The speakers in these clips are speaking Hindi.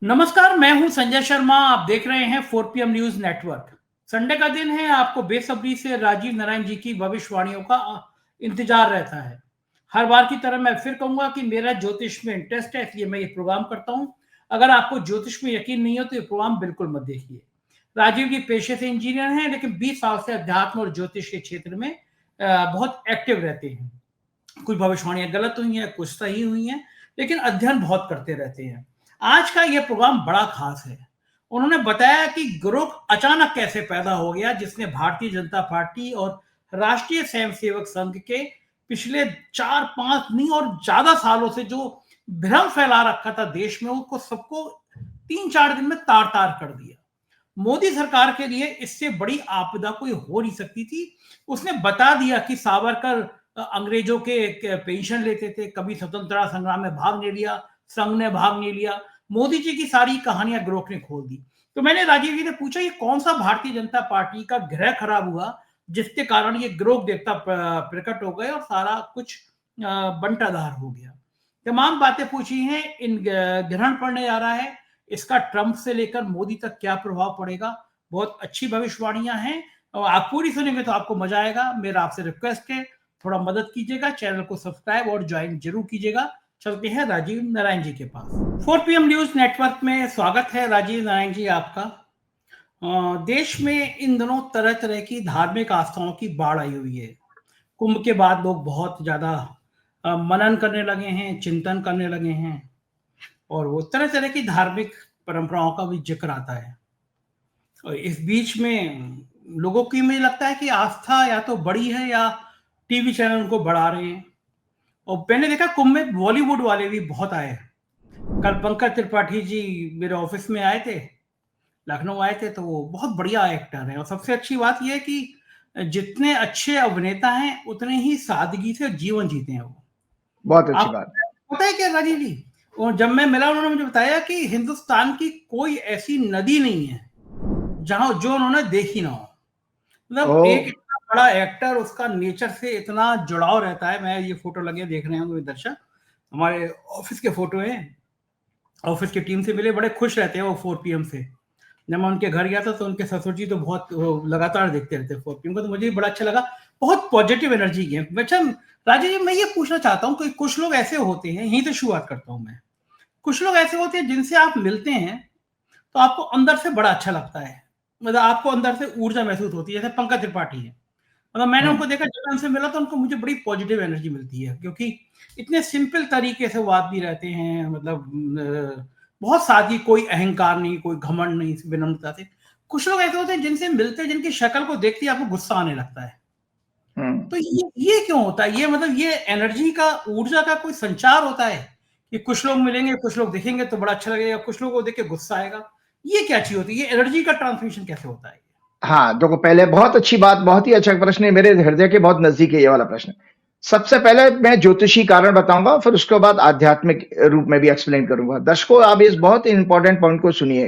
नमस्कार, मैं हूं संजय शर्मा। आप देख रहे हैं 4 PM न्यूज नेटवर्क। संडे का दिन है, आपको बेसब्री से राजीव नारायण जी की भविष्यवाणियों का इंतजार रहता है। हर बार की तरह मैं फिर कहूंगा कि मेरा ज्योतिष में इंटरेस्ट है, इसलिए मैं ये प्रोग्राम करता हूं। अगर आपको ज्योतिष में यकीन नहीं हो तो ये प्रोग्राम बिल्कुल मत देखिए। राजीव जी पेशे से इंजीनियर हैं, लेकिन 20 साल से अध्यात्म और ज्योतिष के क्षेत्र में बहुत एक्टिव रहते हैं। कुछ भविष्यवाणियां गलत हुई हैं, कुछ सही हुई हैं, लेकिन अध्ययन बहुत करते रहते हैं। आज का यह प्रोग्राम बड़ा खास है। उन्होंने बताया कि ग्रुप अचानक कैसे पैदा हो गया, जिसने भारतीय जनता पार्टी और राष्ट्रीय स्वयंसेवक संघ के पिछले 4-5 नहीं और ज्यादा सालों से जो भ्रम फैला रखा था देश में, उसको सबको 3-4 दिन में तार तार कर दिया। मोदी सरकार के लिए इससे बड़ी आपदा कोई हो नहीं सकती थी। उसने बता दिया कि सावरकर अंग्रेजों के पेंशन लेते थे, कभी स्वतंत्रता संग्राम में भाग नहीं लिया, संघ ने भाग नहीं लिया। मोदी जी की सारी कहानियां ग्रोक ने खोल दी। तो मैंने राजीव जी ने पूछा, ये कौन सा भारतीय जनता पार्टी का ग्रह खराब हुआ जिसके कारण ये ग्रोक देवता प्रकट हो गए और सारा कुछ बंटाधार हो गया। तमाम बातें पूछी हैं। इन ग्रहण पड़ने जा रहा है, इसका ट्रंप से लेकर मोदी तक क्या प्रभाव पड़ेगा। बहुत अच्छी भविष्यवाणियां हैं और आप पूरी सुनेंगे तो आपको मजा आएगा। मेरा आपसे रिक्वेस्ट है, थोड़ा मदद कीजिएगा, चैनल को सब्सक्राइब और ज्वाइन जरूर कीजिएगा। चलते हैं राजीव नारायण जी के पास। 4 PM न्यूज नेटवर्क में स्वागत है राजीव नारायण जी आपका। देश में इन दिनों तरह तरह की धार्मिक आस्थाओं की बाढ़ आई हुई है। कुंभ के बाद लोग बहुत ज्यादा मनन करने लगे हैं, चिंतन करने लगे हैं, और वो तरह तरह की धार्मिक परंपराओं का भी जिक्र आता है। और इस बीच में लोगों की, मुझे लगता है कि आस्था या तो बड़ी है या टीवी चैनल उनको बढ़ा रहे हैं। और मैंने देखा कुंभ में बॉलीवुड वाले भी बहुत आए। कल पंकज त्रिपाठी जी मेरे ऑफिस में आए थे, लखनऊ आए थे, तो वो बहुत बढ़िया एक्टर है। और सबसे अच्छी बात यह है कि जितने अच्छे अभिनेता हैं उतने ही सादगी से जीवन जीते हैं वो। बहुत अच्छी आप बात। पता है क्या राजीव जी, और जब मैं मिला उन्होंने मुझे बताया कि हिंदुस्तान की कोई ऐसी नदी नहीं है जहां जो उन्होंने देखी ना हो। मतलब एक इतना बड़ा एक्टर, उसका नेचर से इतना जुड़ाव रहता है। मैं ये फोटो लगे देख रहे होंगे दर्शक, हमारे ऑफिस के फोटो हैं। ऑफिस की टीम से मिले, बड़े खुश रहते हैं वो 4 PM से। जब मैं उनके घर गया था तो उनके ससुर जी तो बहुत लगातार देखते रहते 4 PM को, तो मुझे भी बड़ा अच्छा लगा। बहुत पॉजिटिव एनर्जी की है। अच्छा राजीव जी, मैं ये पूछना चाहता हूँ कि कुछ लोग ऐसे होते हैं, यहीं से शुरुआत करता हूँ मैं। कुछ लोग ऐसे होते हैं जिनसे आप मिलते हैं तो आपको अंदर से बड़ा अच्छा लगता है, मतलब आपको अंदर से ऊर्जा महसूस होती है। जैसे पंकज त्रिपाठी है, मतलब मैंने उनको देखा, जब उनसे मिला तो उनको मुझे बड़ी पॉजिटिव एनर्जी मिलती है, क्योंकि इतने सिंपल तरीके से वो आदमी रहते हैं। मतलब बहुत सादगी, कोई अहंकार नहीं, कोई घमंड नहीं, विनम्रता से। कुछ लोग ऐसे होते हैं जिनसे मिलते हैं, जिनकी शक्ल को देखते ही आपको गुस्सा आने लगता है। तो ये क्यों होता है? ये मतलब ये एनर्जी का, ऊर्जा का कोई संचार होता है कि कुछ लोग मिलेंगे, कुछ लोग देखेंगे तो बड़ा अच्छा लगेगा, कुछ लोगों को देख के गुस्सा आएगा। ये क्या चीज होती है? ये एनर्जी का ट्रांसमिशन कैसे होता है? हाँ, देखो पहले बहुत अच्छी बात, बहुत ही अच्छा प्रश्न है, मेरे हृदय के बहुत नजदीक है ये वाला प्रश्न। सबसे पहले मैं ज्योतिषी कारण बताऊंगा, फिर उसके बाद आध्यात्मिक रूप में भी एक्सप्लेन करूंगा। दर्शकों, आप इस बहुत इंपॉर्टेंट पॉइंट को सुनिए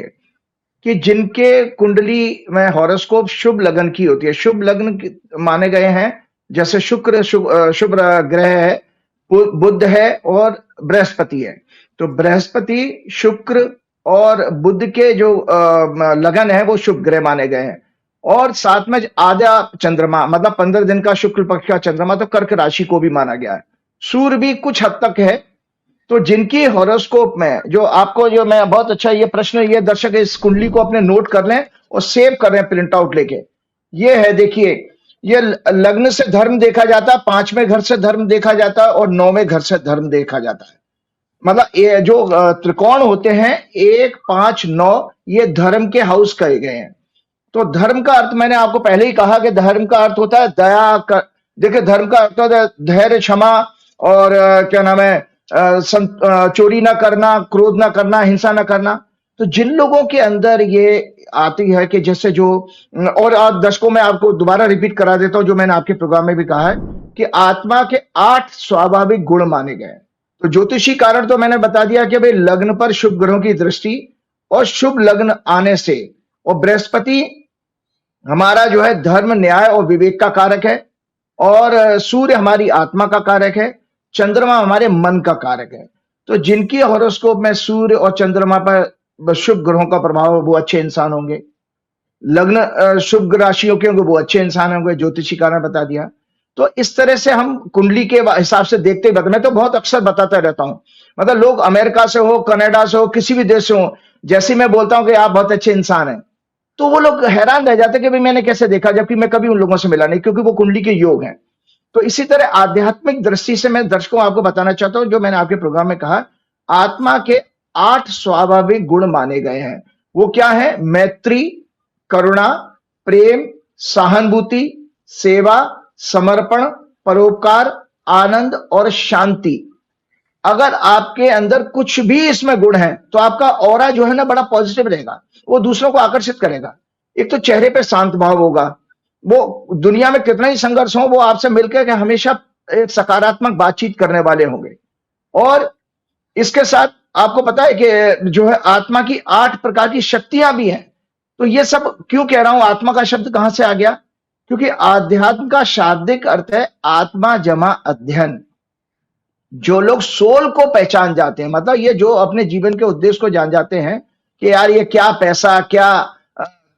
कि जिनके कुंडली में हॉरोस्कोप शुभ लग्न की होती है, शुभ लग्न माने गए हैं, जैसे शुक्र शुभ ग्रह है, बुध है और बृहस्पति है। तो बृहस्पति, शुक्र और बुध के जो लगन है वो शुभ ग्रह माने गए हैं। और साथ में आधा चंद्रमा, मतलब 15 दिन का शुक्ल पक्ष का चंद्रमा, तो कर्क राशि को भी माना गया है। सूर्य भी कुछ हद तक है। तो जिनकी हॉरोस्कोप में, जो आपको, जो मैं बहुत अच्छा ये प्रश्न, ये दर्शक इस कुंडली को अपने नोट कर लें और सेव कर लें प्रिंट आउट लेके। ये है, देखिए, ये लग्न से धर्म देखा जाता है, 5वें घर से धर्म देखा जाता है और 9वें घर से धर्म देखा जाता है। मतलब ये जो त्रिकोण होते हैं 1, 5, 9, ये धर्म के हाउस कहे गए हैं। तो धर्म का अर्थ मैंने आपको पहले ही कहा कि धर्म का अर्थ होता है दया का। देखिए, धर्म का अर्थ होता है धैर्य, क्षमा और क्या नाम है, चोरी ना करना, क्रोध ना करना, हिंसा ना करना। तो जिन लोगों के अंदर ये आती है कि जैसे जो, और आप दर्शकों में आपको दोबारा रिपीट करा देता हूं जो मैंने आपके प्रोग्राम में भी कहा है कि आत्मा के 8 स्वाभाविक गुण माने गए। तो ज्योतिषी कारण तो मैंने बता दिया कि भाई लग्न पर शुभ ग्रहों की दृष्टि और शुभ लग्न आने से, और बृहस्पति हमारा जो है धर्म, न्याय और विवेक का कारक है, और सूर्य हमारी आत्मा का कारक है, चंद्रमा हमारे मन का कारक है। तो जिनकी हॉरोस्कोप में सूर्य और चंद्रमा पर शुभ ग्रहों का प्रभाव, वो अच्छे इंसान होंगे। लग्न शुभ राशियों के होंगे, वो अच्छे इंसान होंगे, ज्योतिषी कारण बता दिया। तो इस तरह से हम कुंडली के हिसाब से देखते ही बताते। मैं तो बहुत अक्सर बताता रहता हूं, मतलब लोग अमेरिका से हो, कनाडा से हो, किसी भी देश से हो, जैसे मैं बोलता हूं कि आप बहुत अच्छे इंसान हैं, तो वो लोग हैरान रह जाते कि भाई मैंने कैसे देखा, जबकि मैं कभी उन लोगों से मिला नहीं, क्योंकि वो कुंडली के योग हैं। तो इसी तरह आध्यात्मिक दृष्टि से मैं दर्शकों आपको बताना चाहता हूं, जो मैंने आपके प्रोग्राम में कहा, आत्मा के 8 स्वाभाविक गुण माने गए हैं। वो क्या है? मैत्री, करुणा, प्रेम, सहानुभूति, सेवा, समर्पण, परोपकार, आनंद और शांति। अगर आपके अंदर कुछ भी इसमें गुण है तो आपका ऑरा जो है ना बड़ा पॉजिटिव रहेगा, वो दूसरों को आकर्षित करेगा। एक तो चेहरे पे शांत भाव होगा, वो दुनिया में कितना ही संघर्ष हो, वो आपसे मिलकर के हमेशा एक सकारात्मक बातचीत करने वाले होंगे। और इसके साथ आपको पता है कि जो है आत्मा की 8 प्रकार की शक्तियां भी हैं। तो ये सब क्यों कह रहा हूं, आत्मा का शब्द कहां से आ गया? क्योंकि आध्यात्म का शाब्दिक अर्थ है आत्मा जमा अध्ययन। जो लोग सोल को पहचान जाते हैं, मतलब ये जो अपने जीवन के उद्देश्य को जान जाते हैं कि यार ये क्या पैसा, क्या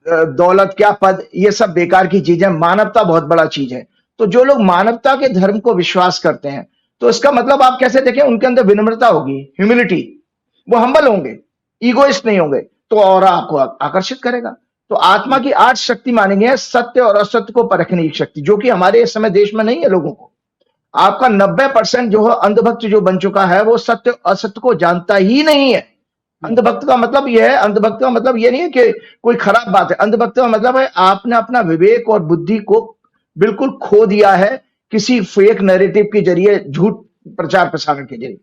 दौलत, क्या पद, ये सब बेकार की चीजें, मानवता बहुत बड़ा चीज है। तो जो लोग मानवता के धर्म को विश्वास करते हैं, तो इसका मतलब आप कैसे देखें, उनके अंदर विनम्रता होगी, ह्यूमिलिटी, वो हम्बल होंगे, ईगोइस्ट नहीं होंगे, तो और आपको आकर्षित करेगा। तो आत्मा की 8 शक्ति मानेंगे हैं, सत्य और असत्य को परखने की शक्ति, जो कि हमारे इस समय देश में नहीं है लोगों को। आपका 90% जो है अंधभक्त जो बन चुका है, वो सत्य असत्य को जानता ही नहीं है। अंधभक्त का मतलब यह है, अंधभक्त का मतलब यह नहीं है कि कोई खराब बात है। अंधभक्त का मतलब है आपने अपना विवेक और बुद्धि को बिल्कुल खो दिया है किसी फेक नैरेटिव के जरिए, झूठ प्रचार प्रसारण के जरिए।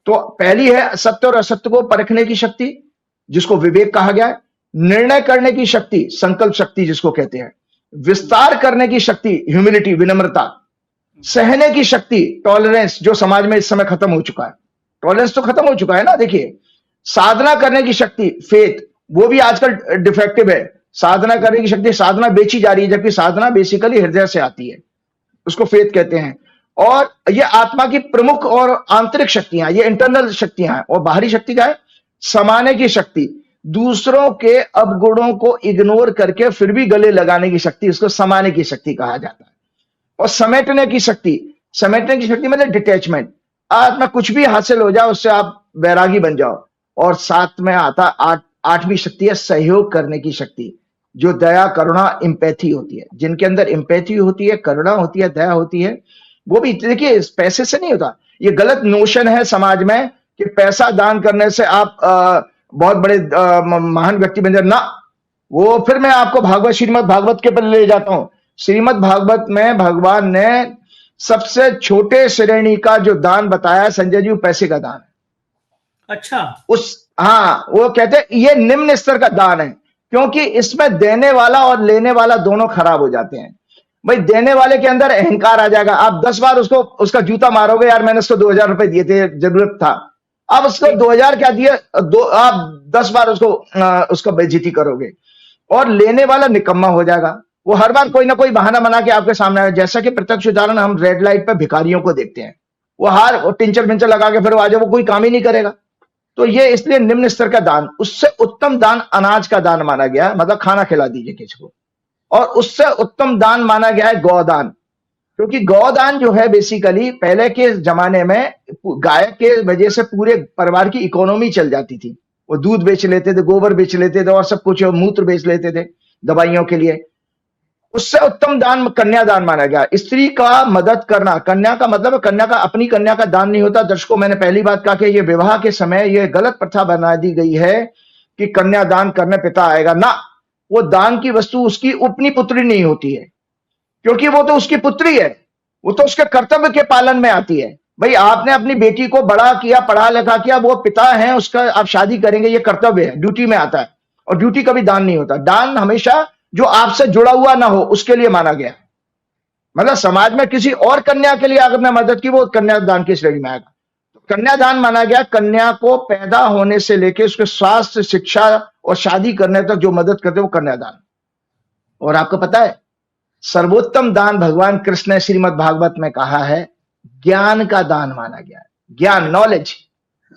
तो पहली है सत्य और असत्य को परखने की शक्ति, जिसको विवेक कहा गया है। निर्णय करने की शक्ति, संकल्प शक्ति जिसको कहते हैं। विस्तार करने की शक्ति, ह्यूमिलिटी, विनम्रता। सहने की शक्ति, टॉलरेंस, जो समाज में इस समय खत्म हो चुका है। टॉलरेंस तो खत्म हो चुका है ना, देखिए। साधना करने की शक्ति, फेथ, वो भी आजकल डिफेक्टिव है। साधना करने की शक्ति, साधना बेची जा रही है, जबकि साधना बेसिकली हृदय से आती है, उसको फेथ कहते हैं। और ये आत्मा की प्रमुख और आंतरिक शक्तियां, ये इंटरनल शक्तियां हैं। और बाहरी शक्ति क्या है? समाने की शक्ति, दूसरों के अवगुणों को इग्नोर करके फिर भी गले लगाने की शक्ति, उसको समाने की शक्ति कहा जाता है। और समेटने की शक्ति, समेटने की शक्ति मतलब डिटैचमेंट, आत्मा कुछ भी हासिल हो जाए उससे आप वैरागी बन जाओ। और साथ में आता 8वीं शक्ति है सहयोग करने की शक्ति, जो दया, करुणा, इंपैथी होती है। जिनके अंदर इंपैथी होती है, करुणा होती है, दया होती है, वो भी देखिए पैसे से नहीं होता। ये गलत नोशन है समाज में कि पैसा दान करने से आप बहुत बड़े महान व्यक्ति बन जाए ना। वो फिर मैं आपको भागवत, श्रीमद् भागवत के पर ले जाता हूं। श्रीमद् भागवत में भगवान ने सबसे छोटे श्रेणी का जो दान बताया, संजय जी, पैसे का दान। अच्छा। वो कहते हैं ये निम्न स्तर का दान है, क्योंकि इसमें देने वाला और लेने वाला दोनों खराब हो जाते हैं। भाई देने वाले के अंदर अहंकार आ जाएगा। आप 10 बार उसका जूता मारोगे, यार मैंने उसको 2000 रुपए दिए थे, जरूरत था। अब उसको 2000 क्या दिए, आप 10 बार उसको बेइज्जती करोगे। और लेने वाला निकम्मा हो जाएगा, वो हर बार कोई ना कोई बहाना बना के आपके सामने आए। जैसा कि प्रत्यक्ष उदाहरण हम रेड लाइट पे भिखारियों को देखते हैं, वो टिंचर पिंचर लगा के फिर वो आ जाए, वो कोई काम ही नहीं करेगा। तो ये इसलिए निम्न स्तर का दान। उससे उत्तम दान अनाज का दान माना गया, मतलब खाना खिला दीजिए किसी को। और उससे उत्तम दान माना गया है गौदान, क्योंकि गौदान जो है बेसिकली पहले के जमाने में गाय के वजह से पूरे परिवार की इकोनॉमी चल जाती थी। वो दूध बेच लेते थे, गोबर बेच लेते थे, और सब कुछ मूत्र बेच लेते थे दवाइयों के लिए। उससे उत्तम दान कन्यादान माना गया। स्त्री का मदद करना, कन्या का मतलब कन्या का, अपनी कन्या का दान नहीं होता। दर्शकों, मैंने पहली बात कहा कि ये विवाह के समय ये गलत प्रथा बना दी गई है कि कन्यादान करने पिता आएगा ना। वो दान की वस्तु उसकी अपनी पुत्री नहीं होती है, क्योंकि वो तो उसकी पुत्री है, वो तो उसके कर्तव्य के पालन में आती है। भाई आपने अपनी बेटी को बड़ा किया, पढ़ा लिखा किया, वो पिता है उसका, आप शादी करेंगे, ये कर्तव्य है, ड्यूटी में आता है। और ड्यूटी कभी दान नहीं होता। दान हमेशा जो आपसे जुड़ा हुआ ना हो उसके लिए माना गया। मतलब समाज में किसी और कन्या के लिए अगर आपने मदद की, वो कन्यादान की श्रेणी में आएगा। तो कन्यादान माना गया कन्या को पैदा होने से लेकर उसके स्वास्थ्य, शिक्षा और शादी करने तक जो मदद करते वो कन्यादान। और आपको पता है सर्वोत्तम दान भगवान कृष्ण ने श्रीमद् भागवत में कहा है, ज्ञान का दान माना गया है। ज्ञान, नॉलेज।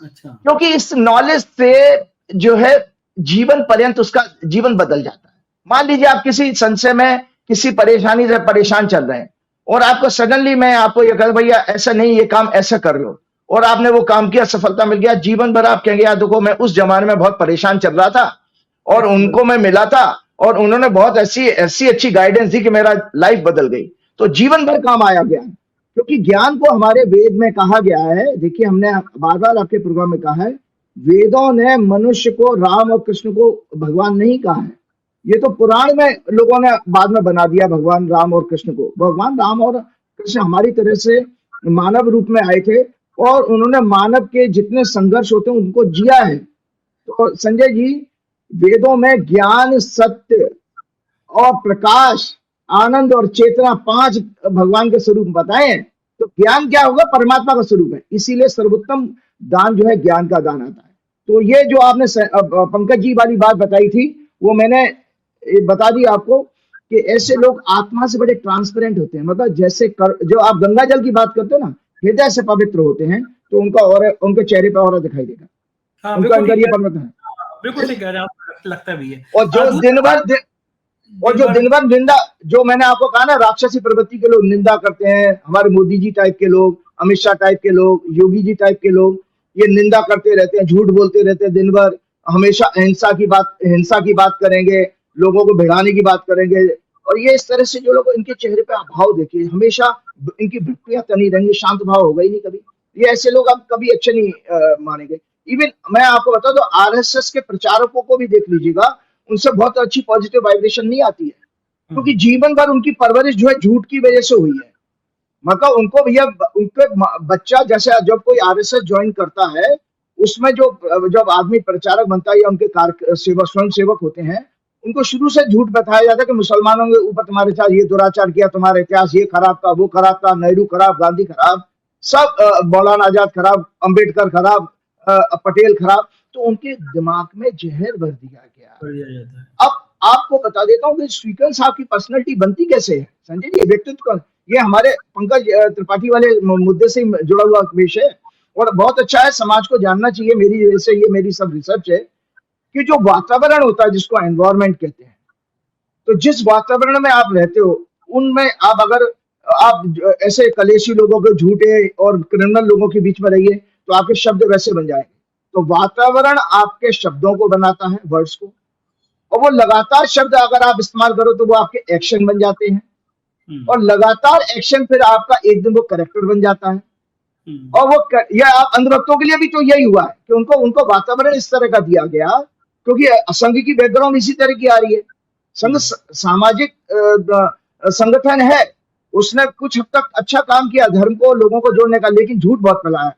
अच्छा। क्योंकि इस नॉलेज से जो है जीवन पर्यंत उसका जीवन बदल जाता है। मान लीजिए आप किसी संशय में, किसी परेशानी से परेशान चल रहे हैं और आपको सडनली मैं आपको ये कहूं भैया ऐसा नहीं, ये काम ऐसा कर लो, और आपने वो काम किया, सफलता मिल गया, जीवन भर आप कहेंगे यार देखो मैं उस जमाने में बहुत परेशान चल रहा था और उनको मैं मिला था और उन्होंने बहुत ऐसी ऐसी अच्छी गाइडेंस दी कि मेरा लाइफ बदल गई। तो जीवन भर काम आया ज्ञान, क्योंकि ज्ञान को हमारे वेद में कहा गया है। देखिए हमने बार बार आपके प्रोग्राम में कहा है, वेदों ने मनुष्य को राम और कृष्ण को भगवान नहीं कहा है। ये तो पुराण में लोगों ने बाद में बना दिया भगवान राम और कृष्ण को। भगवान राम और कृष्ण हमारी तरह से मानव रूप में आए थे और उन्होंने मानव के जितने संघर्ष होते हैं उनको जिया है। तो संजय जी, वेदों में ज्ञान, सत्य और प्रकाश, आनंद और चेतना, 5 भगवान के स्वरूप बताए हैं। तो ज्ञान क्या होगा? परमात्मा का स्वरूप है। इसीलिए सर्वोत्तम दान जो है ज्ञान का दान आता है। तो ये जो आपने पंकज जी वाली बात बताई थी, वो मैंने बता दी आपको कि ऐसे लोग आत्मा से बड़े ट्रांसपेरेंट होते हैं। मतलब जैसे जो आप गंगा जल की बात करते हो ना, हृदय से पवित्र होते हैं, तो उनका और उनके चेहरे पर और दिखाई देगा। उनका अंदर ये पवित्र है। बिल्कुल ठीक कह रहे हैं आप, लगता भी है। और जो दिन भर निंदा, जो मैंने आपको कहा ना, राक्षसी प्रवृत्ति के लोग निंदा करते हैं, हमारे मोदी जी टाइप के लोग, अमित शाह टाइप के लोग, योगी जी टाइप के लोग, ये निंदा करते रहते हैं, झूठ बोलते रहते हैं दिन भर, हमेशा हिंसा की बात करेंगे, लोगों को भिड़ाने की बात करेंगे। और ये इस तरह से जो लोग, इनके चेहरे पे भाव देखिए, हमेशा इनकी भृत्यां तनी रहेंगी, शांत भाव होगा ही नहीं कभी। ये ऐसे लोग आप कभी अच्छे नहीं मानेंगे। इवन मैं आपको बता दो, आरएसएस के प्रचारकों को भी देख लीजिएगा, उनसे बहुत अच्छी पॉजिटिव वाइब्रेशन नहीं आती है, क्योंकि जीवन भर उनकी परवरिश जो है झूठ की वजह से हुई है। मतलब उनको भैया, उनके बच्चा जैसे जब कोई आरएसएस ज्वाइन करता है, उसमें जो जब आदमी प्रचारक बनता है या उनके स्वयं सेवक होते हैं, उनको शुरू से झूठ बताया जाता है कि मुसलमानों के ऊपर तुम्हारे साथ ये दुराचार किया, तुम्हारा इतिहास ये खराब था, वो खराब था, नेहरू खराब, गांधी खराब, सब मौलाना आजाद खराब, अंबेडकर खराब, पटेल खराब। तो उनके दिमाग में जहर भर दिया गया। अब आपको बता देता हूँ कि श्रीकांत साहब की पर्सनैलिटी बनती कैसे है संजय जी, व्यक्तित्व। ये हमारे पंकज त्रिपाठी वाले मुद्दे से जुड़ा हुआ विषय है और बहुत अच्छा है, समाज को जानना चाहिए। मेरी वजह ये मेरी सब रिसर्च है कि जो वातावरण होता है, जिसको एनवायरमेंट कहते हैं, तो जिस वातावरण में आप रहते हो, उनमें आप अगर आप ऐसे कलेशी लोगों के, झूठे और क्रिमिनल लोगों के बीच में रहिए, तो आपके शब्द वैसे बन जाएंगे। तो वातावरण आपके शब्दों को बनाता है, वर्ड्स को, और वो लगातार शब्द अगर आप इस्तेमाल करो तो वो आपके एक्शन बन जाते हैं, और लगातार एक्शन फिर आपका एक दिन वो कैरेक्टर बन जाता है। और वो या आप अंधभक्तों के लिए भी तो यही हुआ है कि उनको वातावरण इस तरह का दिया गया, क्योंकि संघ की बैकग्राउंड इसी तरह की आ रही है। संघ सामाजिक संगठन है, उसने कुछ हद तक अच्छा काम किया धर्म को, लोगों को जोड़ने का, लेकिन झूठ बहुत फैलाया।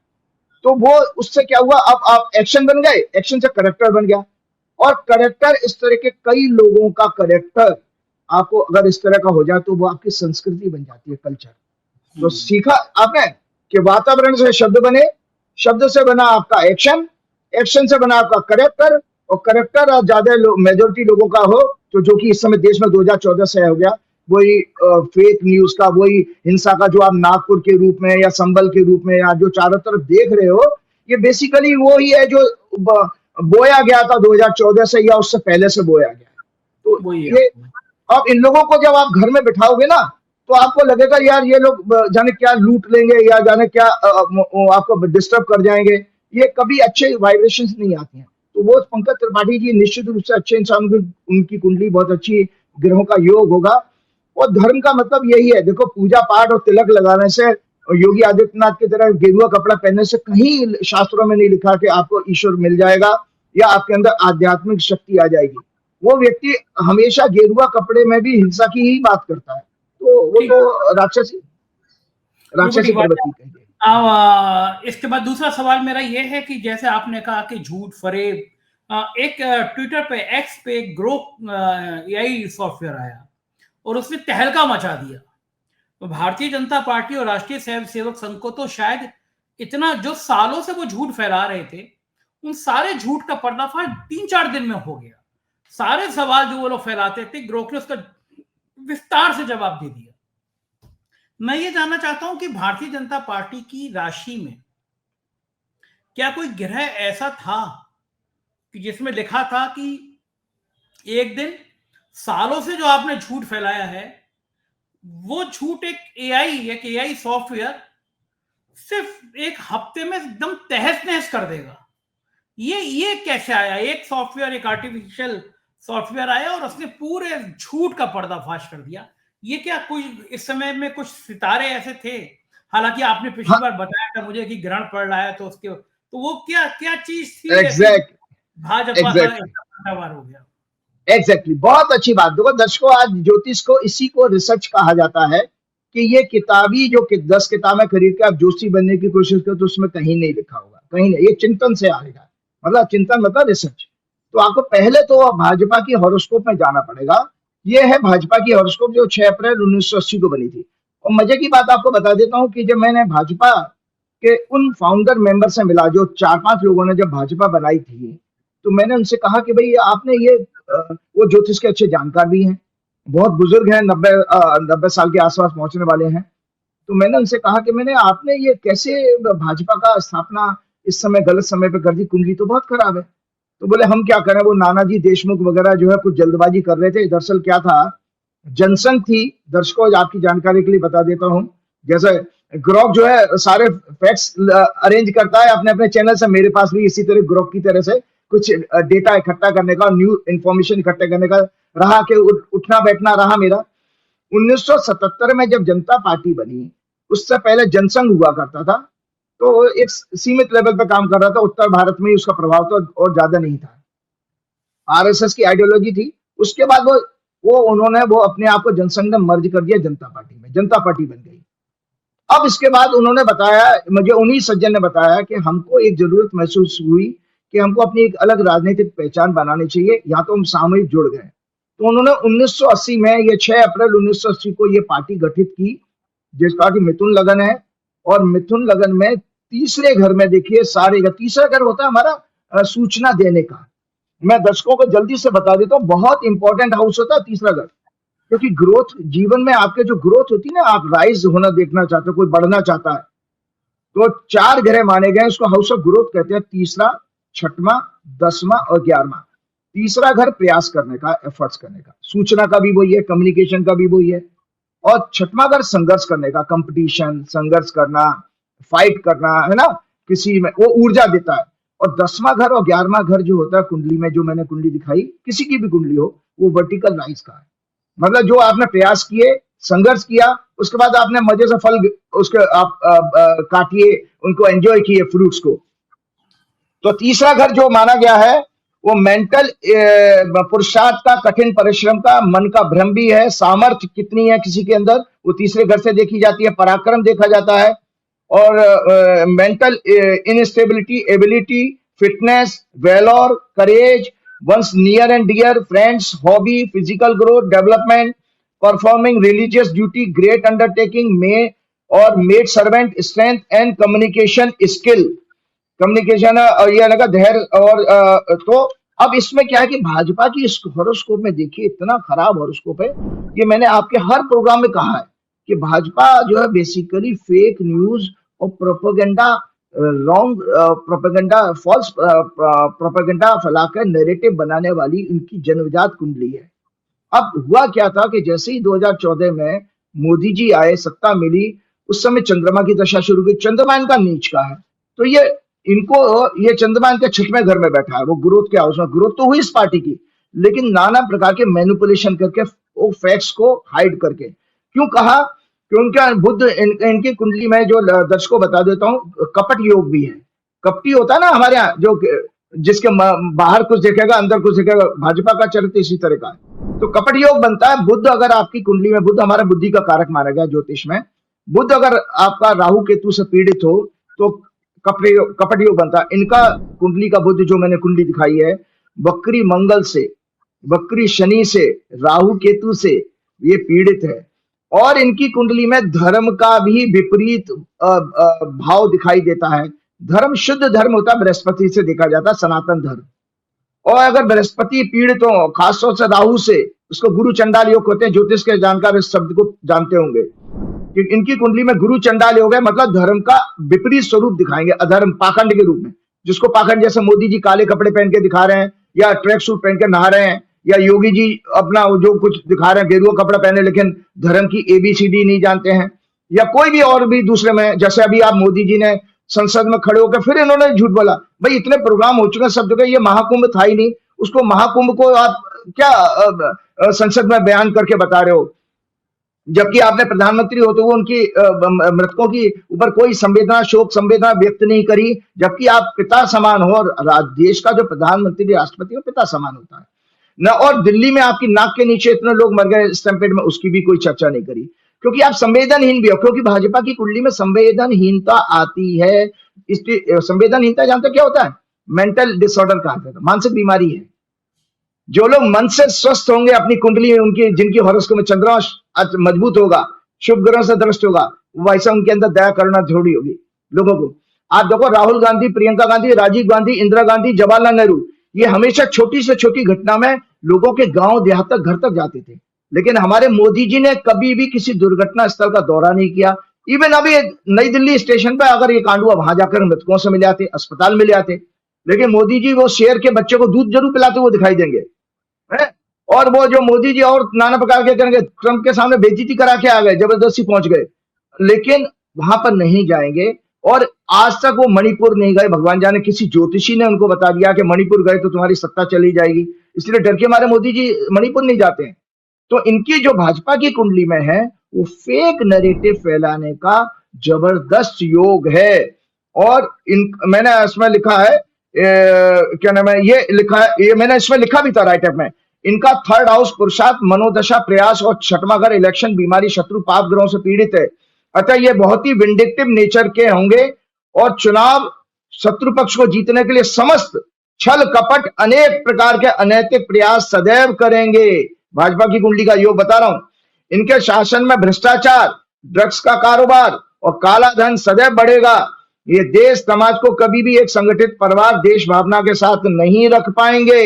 तो वो उससे क्या हुआ, अब आप एक्शन बन गए, एक्शन से करेक्टर बन गया, और करेक्टर, इस तरह के कई लोगों का करेक्टर आपको अगर इस तरह का हो जाए तो वो आपकी संस्कृति बन जाती है, कल्चर। तो सीखा आपने कि वातावरण से शब्द बने, शब्द से बना आपका एक्शन, एक्शन से बना आपका करेक्टर, और करेक्टर ज्यादा मेजोरिटी लोगों का हो, तो जो कि इस समय देश में 2014 से हो गया, वही फेक न्यूज का, वही हिंसा का, जो आप नागपुर के रूप में या संबल के रूप में या जो चारों तरफ देख रहे हो, ये बेसिकली वो ही है जो बोया गया था 2014 से या उससे पहले से बोया गया। तो ये अब इन लोगों को जब आप घर में बिठाओगे ना, तो आपको लगेगा यार ये लोग जाने क्या लूट लेंगे या जाने क्या आपको डिस्टर्ब कर जाएंगे। ये कभी अच्छे वाइब्रेशंस नहीं आती हैं। तो वो पंकज त्रिपाठी जी निश्चित रूप से अच्छे इंसान, उनकी कुंडली बहुत अच्छी, ग्रहों का योग होगा। और धर्म का मतलब यही है, देखो पूजा पाठ और तिलक लगाने से, योगी आदित्यनाथ की तरह गेरुआ कपड़ा पहनने से कहीं शास्त्रों में नहीं लिखा कि आपको ईश्वर मिल जाएगा या आपके अंदर आध्यात्मिक शक्ति आ जाएगी। वो व्यक्ति हमेशा गेरुआ कपड़े में भी हिंसा की ही बात करता है, तो वो तो राक्षसी प्रवृत्ति कहिए। इसके बाद दूसरा सवाल मेरा ये है कि जैसे आपने कहा कि झूठ, फरेब, एक ट्विटर पे, एक्स पे ग्रोक यही सॉफ्टवेयर आया और उसने तहलका मचा दिया। तो भारतीय जनता पार्टी और राष्ट्रीय स्वयं सेवक संघ को तो शायद इतना, जो सालों से वो झूठ फैला रहे थे, उन सारे झूठ का पर्दाफाश 3-4 दिन में हो गया। सारे सवाल जो वो लोग फैलाते थे, ग्रोक ने उसका विस्तार से जवाब दे दिया। मैं ये जानना चाहता हूं कि भारतीय जनता पार्टी की राशि में क्या कोई ग्रह ऐसा था कि जिसमें लिखा था कि एक दिन सालों से जो आपने झूठ फैलाया है, वो झूठ एक एआई सॉफ्टवेयर सिर्फ एक हफ्ते में एकदम तहस नहस कर देगा। ये कैसे आया? एक सॉफ्टवेयर, एक आर्टिफिशियल सॉफ्टवेयर आया और उसने पूरे झूठ का पर्दाफाश कर दिया। ये क्या कोई इस समय में कुछ सितारे ऐसे थे? हालांकि आपने पिछली बार बताया था मुझे कि ग्रहण पड़ रहा है, तो उसके तो वो क्या क्या चीज थी? एग्जैक्ट भाजपा का पलटावार हो गया। एग्जैक्टली, बहुत अच्छी बात। देखो दर्शकों, आज ज्योतिष को इसी को रिसर्च कहा जाता है कि ये किताबी जो 10 किताबें खरीद के आप जोशी बनने की कोशिश करो तो उसमें कहीं नहीं लिखा होगा, कहीं नहीं। ये चिंतन से आएगा, मतलब चिंतन मतलब रिसर्च। तो आपको पहले तो भाजपा की हॉरोस्कोप में जाना पड़ेगा। ये है भाजपा की हॉरोस्कोप जो 6 अप्रैल 1980 को बनी थी। और मजे की बात आपको बता देता हूँ कि जब मैंने भाजपा के उन फाउंडर मेंबर से मिला, जो 4-5 लोगों ने जब भाजपा बनाई थी, तो मैंने उनसे कहा कि भाई आपने ये वो ज्योतिष के अच्छे जानकार भी हैं, बहुत बुजुर्ग हैं, 90 साल के आसपास पहुंचने वाले हैं। तो मैंने उनसे कहा कि मैंने आपने ये कैसे भाजपा का स्थापना इस समय गलत समय पे कर दी, कुंडली तो बहुत खराब है। तो बोले हम क्या करें, वो नानाजी देशमुख वगैरह जो है कुछ जल्दबाजी कर रहे थे। दरअसल क्या था, जनसंघ थी, दर्शकों आपकी जानकारी के लिए बता देता हूँ। जैसे ग्रोक जो है सारे फैक्ट्स अरेंज करता है अपने अपने चैनल से, मेरे पास भी इसी तरह ग्रोक की तरह से कुछ डेटा इकट्ठा करने का, न्यू इंफॉर्मेशन इकट्ठा करने का रहा, कि उठना बैठना रहा मेरा। 1977 में जब जनता पार्टी बनी, उससे पहले जनसंघ हुआ करता था, तो एक सीमित लेवल पे काम कर रहा था, उत्तर भारत में ही उसका प्रभाव तो और ज्यादा नहीं था। आरएसएस की आइडियोलॉजी थी। उसके बाद वो अपने आप को जनसंघ ने मर्ज कर दिया जनता पार्टी में, जनता पार्टी बन गई। अब इसके बाद उन्होंने बताया, मुझे उन्हीं सज्जन ने बताया कि हमको एक जरूरत महसूस हुई कि हमको अपनी एक अलग राजनीतिक पहचान बनानी चाहिए, या तो हम सामूहिक जुड़ गए। तो उन्होंने 1980 में, ये 6 अप्रैल 1980 को ये पार्टी गठित की, जिसका कि मिथुन लगन है। और मिथुन लगन में तीसरे घर में देखिए सारे, तीसरा घर होता है हमारा सूचना देने का। मैं दर्शकों को जल्दी से बता देता हूँ, बहुत इंपॉर्टेंट हाउस होता है तीसरा घर, क्योंकि ग्रोथ, जीवन में आपके जो ग्रोथ होती है ना, आप राइज होना देखना चाहते हो, कोई बढ़ना चाहता है, तो 4 ग्रह माने गए, उसको हाउस ऑफ ग्रोथ कहते हैं। तीसरा, 6वां, 10वां और 11वां। तीसरा घर प्रयास करने का, एफर्ट्स करने का, सूचना का भी वही है, कम्युनिकेशन का भी वही है। और 6वां घर संघर्ष करने का, कंपटीशन, संघर्ष करना, फाइट करना, है ना, किसी में वो ऊर्जा देता है। और 10वां घर और 11वां घर जो होता है कुंडली में, जो मैंने कुंडली दिखाई, किसी की भी कुंडली हो, वो वर्टिकल राइज का है। मतलब जो आपने प्रयास किए, संघर्ष किया, उसके बाद आपने मजे से फल उसके आप काटिए, उनको एंजॉय किए फ्रूट्स को। तो तीसरा घर जो माना गया है वो मेंटल पुरुषार्थ का, कठिन परिश्रम का, मन का भ्रम भी है, सामर्थ्य कितनी है किसी के अंदर, वो तीसरे घर से देखी जाती है, पराक्रम देखा जाता है। और mental instability, ability, fitness, valour, courage, once near and dear friends, hobby, physical growth, development, performing religious duty, great undertaking में, और maid servant, strength and communication skill, communication और ये लगा धैर्य। और तो अब इसमें क्या है कि भाजपा की इस हॉरोस्कोप में देखिए, इतना खराब हॉरोस्कोप है। ये मैंने आपके हर प्रोग्राम में कहा है कि भाजपा जो है बेसिकली फेक न्यूज और propaganda, wrong propaganda, false propaganda फैलाकर नैरेटिव बनाने वाली इनकी जन्मजात कुंडली है। अब हुआ क्या था कि जैसे ही 2014 में मोदी जी आए, सत्ता मिली, उस समय चंद्रमा की दशा शुरू हुई। चंद्रमा इनका नीच का है, तो ये चंद्रमा इनके 6वें घर में बैठा है, वो ग्रोथ के हाउस में। ग्रोथ तो हुई इस पार्टी की, लेकिन नाना प्रकार के मैनिपुलेशन करके, वो फैक्ट्स को हाइड करके। क्यों कहा? क्योंकि बुध इनकी कुंडली में, जो दर्शकों बता देता हूँ, कपट योग भी है। कपटी होता है ना हमारे यहाँ, जो जिसके बाहर कुछ देखेगा अंदर कुछ देखेगा, भाजपा का चरित्र इसी तरह का है। तो कपट योग बनता है। बुध अगर आपकी कुंडली में, बुध हमारा बुद्धि का कारक माना गया ज्योतिष में, बुध अगर आपका राहु केतु से पीड़ित हो तो कपट योग बनता है। इनका कुंडली का बुध जो मैंने कुंडली दिखाई है, वक्री मंगल से, वक्री शनि से, राहु केतु से ये पीड़ित है। और इनकी कुंडली में धर्म का भी विपरीत भाव दिखाई देता है। धर्म शुद्ध धर्म होता है, बृहस्पति से देखा जाता है, सनातन धर्म। और अगर बृहस्पति पीड़ित हो, खासतौर से राहु से, उसको गुरु चंडाल योग होते हैं। ज्योतिष के जानकार इस शब्द को जानते होंगे कि इनकी कुंडली में गुरु चंडाल योग है, मतलब धर्म का विपरीत स्वरूप दिखाएंगे, अधर्म, पाखंड के रूप में। जिसको पाखंड, जैसे मोदी जी काले कपड़े पहन के दिखा रहे हैं या ट्रैक सूट पहन के नहा रहे हैं, या योगी जी अपना जो कुछ दिखा रहे हैं गेरुआ कपड़ा पहने, लेकिन धर्म की ABCD नहीं जानते हैं, या कोई भी और भी दूसरे में, जैसे अभी आप मोदी जी ने संसद में खड़े होकर फिर इन्होंने झूठ बोला। भाई इतने प्रोग्राम हो चुके हैं सब जगह, ये महाकुंभ था ही नहीं, उसको महाकुंभ को आप क्या संसद में बयान करके बता रहे हो, जबकि आपने प्रधानमंत्री होते हुए उनकी मृतकों की ऊपर कोई संवेदना, शोक संवेदना व्यक्त नहीं करी, जबकि आप पिता समान हो, और देश का जो प्रधानमंत्री राष्ट्रपति हो पिता समान होता है न। और दिल्ली में आपकी नाक के नीचे इतने लोग मर गए स्टैम्पेड में, उसकी भी कोई चर्चा नहीं करी, क्योंकि आप संवेदनहीन भी हो, क्योंकि भाजपा की कुंडली में संवेदनहीनता आती है। इसकी संवेदनहीनता जानते क्या होता है? मेंटल डिसऑर्डर कहा जाता है, मानसिक बीमारी है। जो लोग मन से स्वस्थ होंगे, अपनी कुंडली उनकी, जिनकी हॉरोस्कोप में चंद्रमा मजबूत होगा, शुभ ग्रहों से दृष्ट होगा, वैसा उनके अंदर दया करना थोड़ी होगी लोगों को। आप देखो राहुल गांधी, प्रियंका गांधी, राजीव गांधी, इंदिरा गांधी, जवाहरलाल नेहरू, ये हमेशा छोटी से छोटी घटना में लोगों के गांव देहात तक, घर तक जाते थे, लेकिन हमारे मोदी जी ने कभी भी किसी दुर्घटना स्थल का दौरा नहीं किया। इवन अभी नई दिल्ली स्टेशन पर अगर ये कांड हुआ, वहां जाकर मृतकों से मिले आते, अस्पताल मिले आते, लेकिन मोदी जी वो शेर के बच्चे को दूध जरूर पिलाते हुए दिखाई देंगे, है? और वो जो मोदी जी और नाना प्रकार के करेंगे, ट्रंप के सामने बेइज्जती करा के आ गए, जबरदस्ती पहुंच गए, लेकिन वहां पर नहीं जाएंगे। और आज तक वो मणिपुर नहीं गए, भगवान जाने किसी ज्योतिषी ने उनको बता दिया कि मणिपुर गए तो तुम्हारी सत्ता चली जाएगी, इसलिए डर के मारे मोदी जी मणिपुर नहीं जाते हैं। तो इनकी जो भाजपा की कुंडली में है, वो फेक नैरेटिव फैलाने का जबरदस्त योग है। और मैंने इसमें लिखा है, क्या नाम है, ये लिखा है, ये मैंने इसमें लिखा भी था राइटअप में, इनका 3rd हाउस पुरुषार्थ, मनोदशा, प्रयास और 6वां घर इलेक्शन, बीमारी, शत्रु, पाप ग्रहों से पीड़ित है। अतः ये बहुत ही विंडिक्टिव नेचर के होंगे और चुनाव शत्रु पक्ष को जीतने के लिए समस्त छल कपट, अनेक प्रकार के अनैतिक प्रयास सदैव करेंगे। भाजपा की कुंडली का योग बता रहा हूं। इनके शासन में भ्रष्टाचार, ड्रग्स का कारोबार और काला धन सदैव बढ़ेगा। ये देश समाज को कभी भी एक संगठित परिवार, देश भावना के साथ नहीं रख पाएंगे।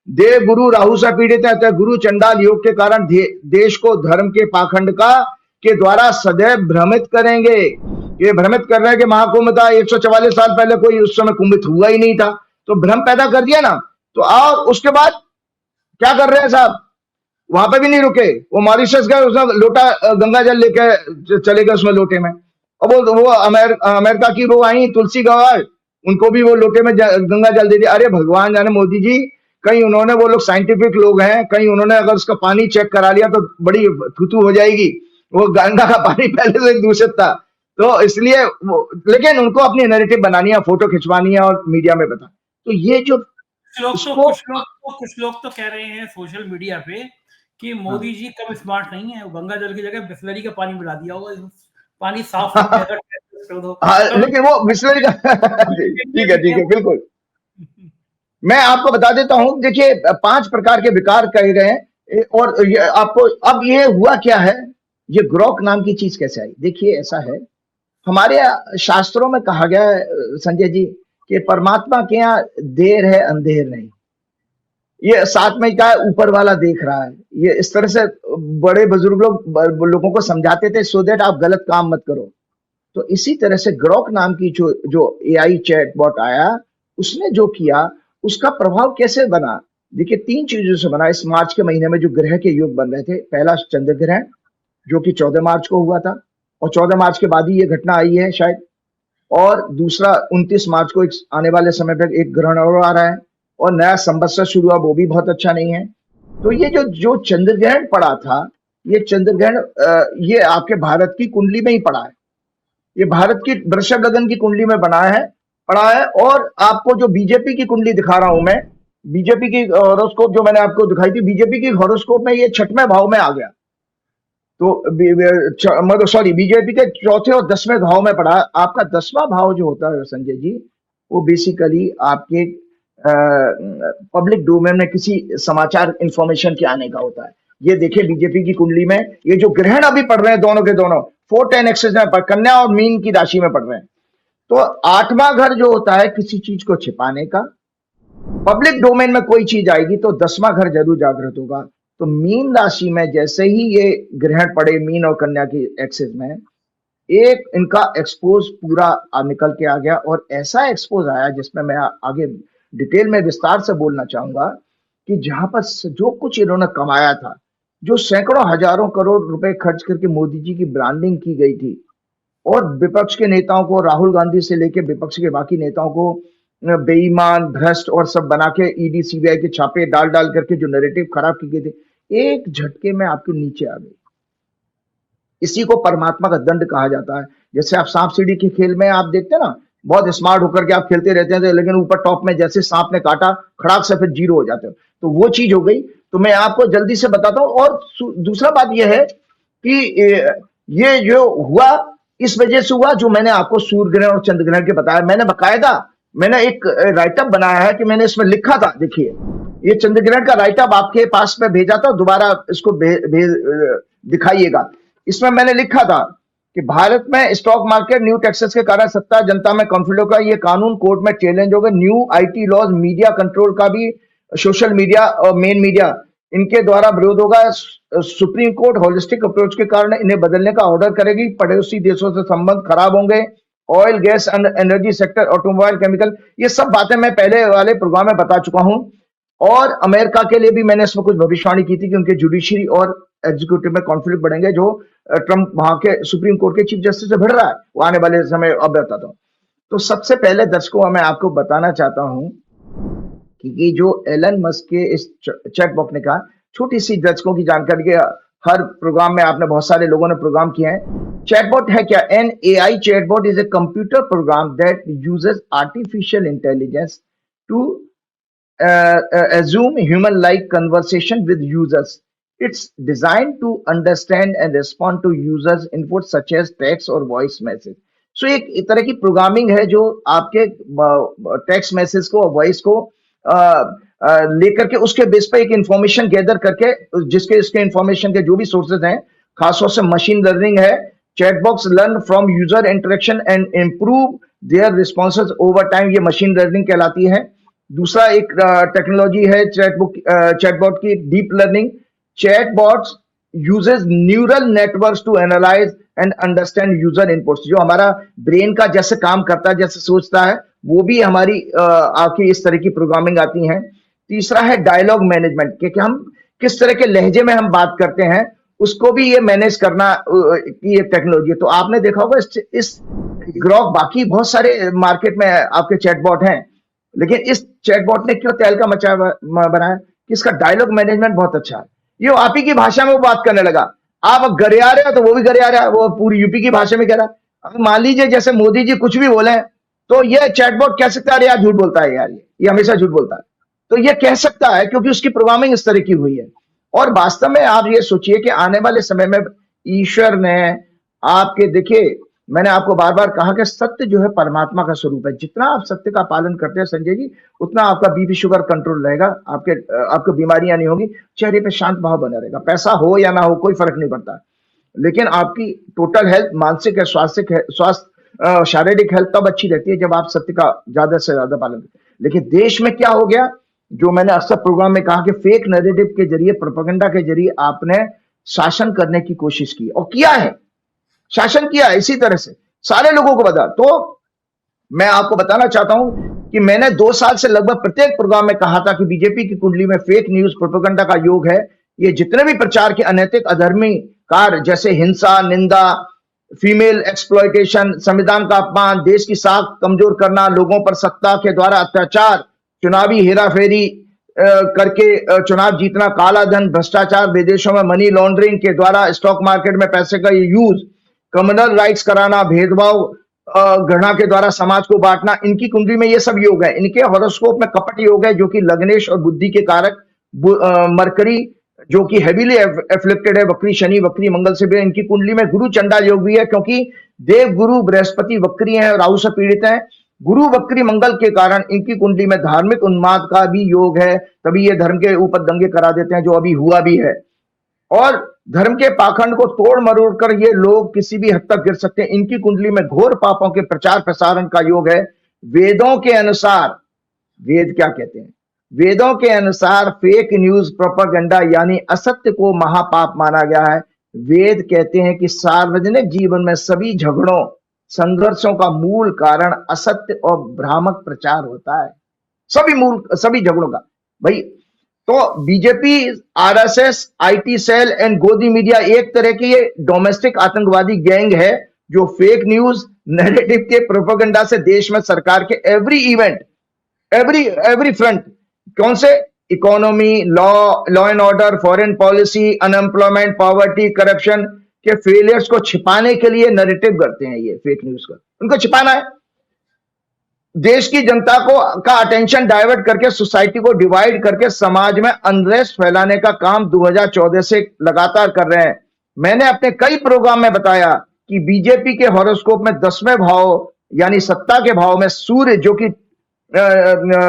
देव गुरु राहु से पीड़ित है, तो गुरु चंडाल योग के कारण देश को धर्म के पाखंड के द्वारा सदैव भ्रमित करेंगे। ये भ्रमित कर रहे हैं कि महाकुंभ था 144 साल पहले, कोई उस समय कुंभित हुआ ही नहीं था, तो भ्रम पैदा कर दिया ना। तो और उसके बाद क्या कर रहे हैं साहब, वहां पे भी नहीं रुके, वो मॉरिशस गए, उसमें लोटा गंगा जल लेके चले गए उसमें लोटे में। और वो अमेरिका की वो आई तुलसी गवार, उनको भी वो लोटे में गंगा जल दे दिया। अरे भगवान जाने मोदी जी, कहीं उन्होंने, वो लोग साइंटिफिक लोग हैं, कहीं उन्होंने अगर उसका पानी चेक करा लिया तो बड़ी थुतू हो जाएगी। वो गंगा का पानी पहले से दूषित था, तो इसलिए लेकिन उनको अपनी नैरेटिव बनानी है, फोटो खिंचवानी है और मीडिया में बता। तो ये जो कुछ लोग तो कह रहे हैं सोशल मीडिया पे कि मोदी जी कम स्मार्ट नहीं है, गंगा जल की जगह बिस्लरी का पानी मिला दिया होगा, पानी साफ हो जाएगा। लेकिन वो बिस्लरी का ठीक है बिल्कुल। मैं आपको बता देता हूं, देखिए 5 प्रकार के विकार कहे गए हैं। और ये आपको, अब ये हुआ क्या है, ये ग्रोक नाम की चीज कैसे आई? देखिए ऐसा है, हमारे शास्त्रों में कहा गया है संजय जी कि परमात्मा के यहाँ देर है अंधेर नहीं। ये साथ में क्या है, ऊपर वाला देख रहा है। ये इस तरह से बड़े बुजुर्ग लोगों को समझाते थे, सो दैट आप गलत काम मत करो। तो इसी तरह से ग्रोक नाम की जो AI चैटबॉट आया, उसने जो किया, उसका प्रभाव कैसे बना? देखिए 3 चीजों से बना। इस मार्च के महीने में जो ग्रह के योग बन रहे थे, पहला चंद्र ग्रहण जो कि 14 मार्च को हुआ था, और 14 मार्च के बाद ही ये घटना आई है शायद। और दूसरा 29 मार्च को आने वाले समय पर एक ग्रहण और आ रहा है, और नया संवत्सर शुरू हुआ, वो भी बहुत अच्छा नहीं है। तो ये जो चंद्र ग्रहण पड़ा था, ये चंद्र ग्रहण ये आपके भारत की कुंडली में ही पड़ा है। ये भारत की वृषभ लग्न की कुंडली में पड़ा है। और आपको जो बीजेपी की कुंडली दिखा रहा हूं मैं, बीजेपी की हॉरोस्कोप जो मैंने आपको दिखाई थी, बीजेपी की हॉरोस्कोप में ये 6वें भाव में आ गया। तो सॉरी, बीजेपी के 4थे और 10वें भाव में पड़ा। आपका 10वां भाव जो होता है संजय जी, वो बेसिकली आपके पब्लिक डोमेन में किसी समाचार इंफॉर्मेशन के आने का होता है। ये देखिए बीजेपी की कुंडली में ये जो ग्रहण अभी पड़ रहे हैं, दोनों के दोनों 4-10 एक्सेस में कन्या और मीन की राशि में पड़ रहे हैं। तो 8वां घर जो होता है किसी चीज को छिपाने का, पब्लिक डोमेन में कोई चीज आएगी तो 10वां घर जरूर जागृत होगा। तो मीन राशि में जैसे ही ये ग्रहण पड़े, मीन और कन्या की एक्सेस में, एक इनका एक्सपोज पूरा निकल के आ गया, और ऐसा एक्सपोज आया जिसमें मैं आगे डिटेल में विस्तार से बोलना चाहूंगा कि जहां पर जो कुछ इन्होंने कमाया था, जो सैकड़ों हजारों करोड़ रुपए खर्च करके मोदी जी की ब्रांडिंग की गई थी, और विपक्ष के नेताओं को, राहुल गांधी से लेकर विपक्ष के बाकी नेताओं को बेईमान, भ्रष्ट और सब बना के ईडी सीबीआई के छापे डाल डाल करके जो नैरेटिव खराब की गई थी, एक झटके में आपके नीचे आ गई। इसी को परमात्मा का दंड कहा जाता है। जैसे आप सांप सीढ़ी के खेल में आप देखते हैं ना, बहुत स्मार्ट होकर के आप खेलते रहते हैं, लेकिन ऊपर टॉप में जैसे सांप ने काटा, खड़ाक से फिर जीरो हो जाते हो, तो वो चीज हो गई। तो मैं आपको जल्दी से बताता हूं। और दूसरा बात यह है कि ये जो हुआ इस वजह से हुआ, जो मैंने आपको सूर्य ग्रहण और चंद्र ग्रहण के बताया, मैंने बकायदा मैंने एक राइटअप बनाया है कि मैंने इसमें लिखा था। देखिए, ये चंद्र ग्रहण का राइटअप आपके पास में भेजा था, दोबारा इसको दिखाइएगा। इसमें मैंने लिखा था कि भारत में स्टॉक मार्केट न्यू टैक्सेस के कारण सत्ता जनता में कॉन्फ्लिक्ट होगा, ये कानून कोर्ट में चैलेंज होगा। New IT laws, media control का भी, सोशल मीडिया और मेन मीडिया, इनके द्वारा विरोध होगा। सुप्रीम कोर्ट होलिस्टिक अप्रोच के कारण इन्हें बदलने का ऑर्डर करेगी। पड़ोसी देशों से संबंध खराब होंगे। Oil, gas and energy sector, automobile, chemical, ये सब बातें मैं पहले वाले प्रोग्राम में बता चुका हूं। और अमेरिका के लिए भी मैंने इसमें कुछ भविष्यवाणी की थी कि उनके जुडिशरी और एग्जीक्यूटिव में कॉन्फ्लिक्ट बढ़ेंगे, जो ट्रंप वहां के सुप्रीम कोर्ट के चीफ जस्टिस से भिड़ रहा है, वो आने वाले समय अब बताता हूं। तो सबसे पहले दर्शकों, मैं आपको बताना चाहता हूं कि जो एलन मस्क के इस चैटबॉट ने कहा, छोटी सी दर्शकों की जानकारी के, हर प्रोग्राम में आपने बहुत सारे लोगों ने प्रोग्राम किए हैं। चैटबॉट है क्या? An AI chatbot is a computer program that uses artificial intelligence to assume human-like conversation with users. It's designed to understand and respond to users' input such as text or voice message. So एक तरह की प्रोग्रामिंग है जो आपके टेक्स्ट मैसेज को, वॉइस को लेकर के उसके बेस पे एक इंफॉर्मेशन गैदर करके, जिसके इसके इंफॉर्मेशन के जो भी सोर्सेज हैं, खासतौर से मशीन लर्निंग है। Chatbox learn from user interaction and improve their responses over time, ये मशीन लर्निंग कहलाती है। दूसरा एक टेक्नोलॉजी है चैटबॉट की, deep learning. Chatbots uses neural networks to analyse and understand user inputs. जो हमारा ब्रेन का जैसे काम करता है, जैसे सोचता है, वो भी हमारी आपकी इस तरह की प्रोग्रामिंग आती है। तीसरा है डायलॉग मैनेजमेंट, कि हम किस तरह के लहजे में हम बात करते हैं, उसको भी ये मैनेज करना की एक टेक्नोलॉजी है। तो आपने देखा होगा इस ग्रॉक, बाकी बहुत सारे मार्केट में आपके चैटबॉट हैं, लेकिन इस चैटबॉट ने क्यों तहलका बनाया कि इसका डायलॉग मैनेजमेंट बहुत अच्छा है। ये आप ही की भाषा में वो बात करने लगा। आप गरे आ रहे हो तो वो भी गरे आ रहा है, वो पूरी यूपी की भाषा में कह रहा है। अब मान लीजिए जैसे मोदी जी कुछ भी बोले तो ये चैटबॉट कह सकता है, यार झूठ बोलता है, यार ये हमेशा झूठ बोलता है, तो ये कह सकता है क्योंकि उसकी प्रोग्रामिंग इस तरह की हुई है। और वास्तव में आप ये सोचिए कि आने वाले समय में ईश्वर ने आपके, देखिए मैंने आपको बार बार कहा कि सत्य जो है परमात्मा का स्वरूप है। जितना आप सत्य का पालन करते हैं संजय जी, उतना आपका बीपी शुगर कंट्रोल रहेगा, आपको बीमारियां नहीं होगी, चेहरे पे शांत भाव बना रहेगा। पैसा हो या ना हो कोई फर्क नहीं पड़ता, लेकिन आपकी टोटल हेल्थ, मानसिक स्वास्थ्य, शारीरिक हेल्थ तब अच्छी रहती है जब आप सत्य का ज्यादा से ज्यादा पालन करें। लेकिन देश में क्या हो गया, जो मैंने अक्सर प्रोग्राम में कहा कि फेक नैरेटिव के जरिए, प्रोपेगेंडा के जरिए आपने शासन करने की कोशिश की और किया है, शासन किया है इसी तरह से, सारे लोगों को बता। तो मैं आपको बताना चाहता हूं कि मैंने 2 साल से लगभग प्रत्येक प्रोग्राम में कहा था कि बीजेपी की कुंडली में फेक न्यूज, प्रोपेगेंडा का योग है। ये जितने भी प्रचार के अनैतिक, अधर्मी कार्य, जैसे हिंसा, निंदा, फीमेल एक्सप्लॉयटेशन, संविधान का अपमान, देश की साख कमजोर करना, लोगों पर सत्ता के द्वारा अत्याचार, चुनावी हेराफेरी करके चुनाव जीतना, काला धन, भ्रष्टाचार, विदेशों में मनी लॉन्ड्रिंग के द्वारा स्टॉक मार्केट में पैसे का यूज, कम्युनल राइट्स कराना, भेदभाव, गणना के द्वारा समाज को बांटना, इनकी कुंडली में ये सब योग है। इनके हॉरोस्कोप में कपट योग है, जो कि लग्नेश और बुद्धि के कारक मरकरी, जो कि हेवीली एफ्लिक्टेड है, वक्री शनि, वक्री मंगल से भी। इनकी कुंडली में गुरु चंडाल योग भी है, क्योंकि देव गुरु बृहस्पति वक्री हैं, राहु से पीड़ित हैं। गुरु वक्री मंगल के कारण इनकी कुंडली में धार्मिक उन्माद का भी योग है, तभी ये धर्म के ऊपर दंगे करा देते हैं, जो अभी हुआ भी है। और धर्म के पाखंड को तोड़ मरोड़ कर ये लोग किसी भी हद तक गिर सकते हैं। इनकी कुंडली में घोर पापों के प्रचार प्रसारण का योग है। वेदों के अनुसार, वेद क्या कहते हैं, वेदों के अनुसार फेक न्यूज, प्रोपेगेंडा यानी असत्य को महापाप माना गया है। वेद कहते हैं कि सार्वजनिक जीवन में सभी झगड़ों संघर्षों का मूल कारण असत्य और भ्रामक प्रचार होता है। सभी झगड़ों का भाई। तो BJP, RSS, IT cell and Godi media एक तरह की ये डोमेस्टिक आतंकवादी गैंग है जो फेक न्यूज नैरेटिव के प्रोपेगेंडा से देश में सरकार के एवरी इवेंट, एवरी फ्रंट, कौन से, economy, law and order, foreign policy, unemployment, poverty, corruption के फेलियर्स को छिपाने के लिए नैरेटिव करते हैं। ये फेक न्यूज का उनको छिपाना है, देश की जनता को का अटेंशन डाइवर्ट करके, सोसाइटी को डिवाइड करके समाज में अनरेस्ट फैलाने का काम 2014 से लगातार कर रहे हैं। मैंने अपने कई प्रोग्राम में बताया कि बीजेपी के हॉरोस्कोप में 10वें भाव यानी सत्ता के भाव में सूर्य, जो कि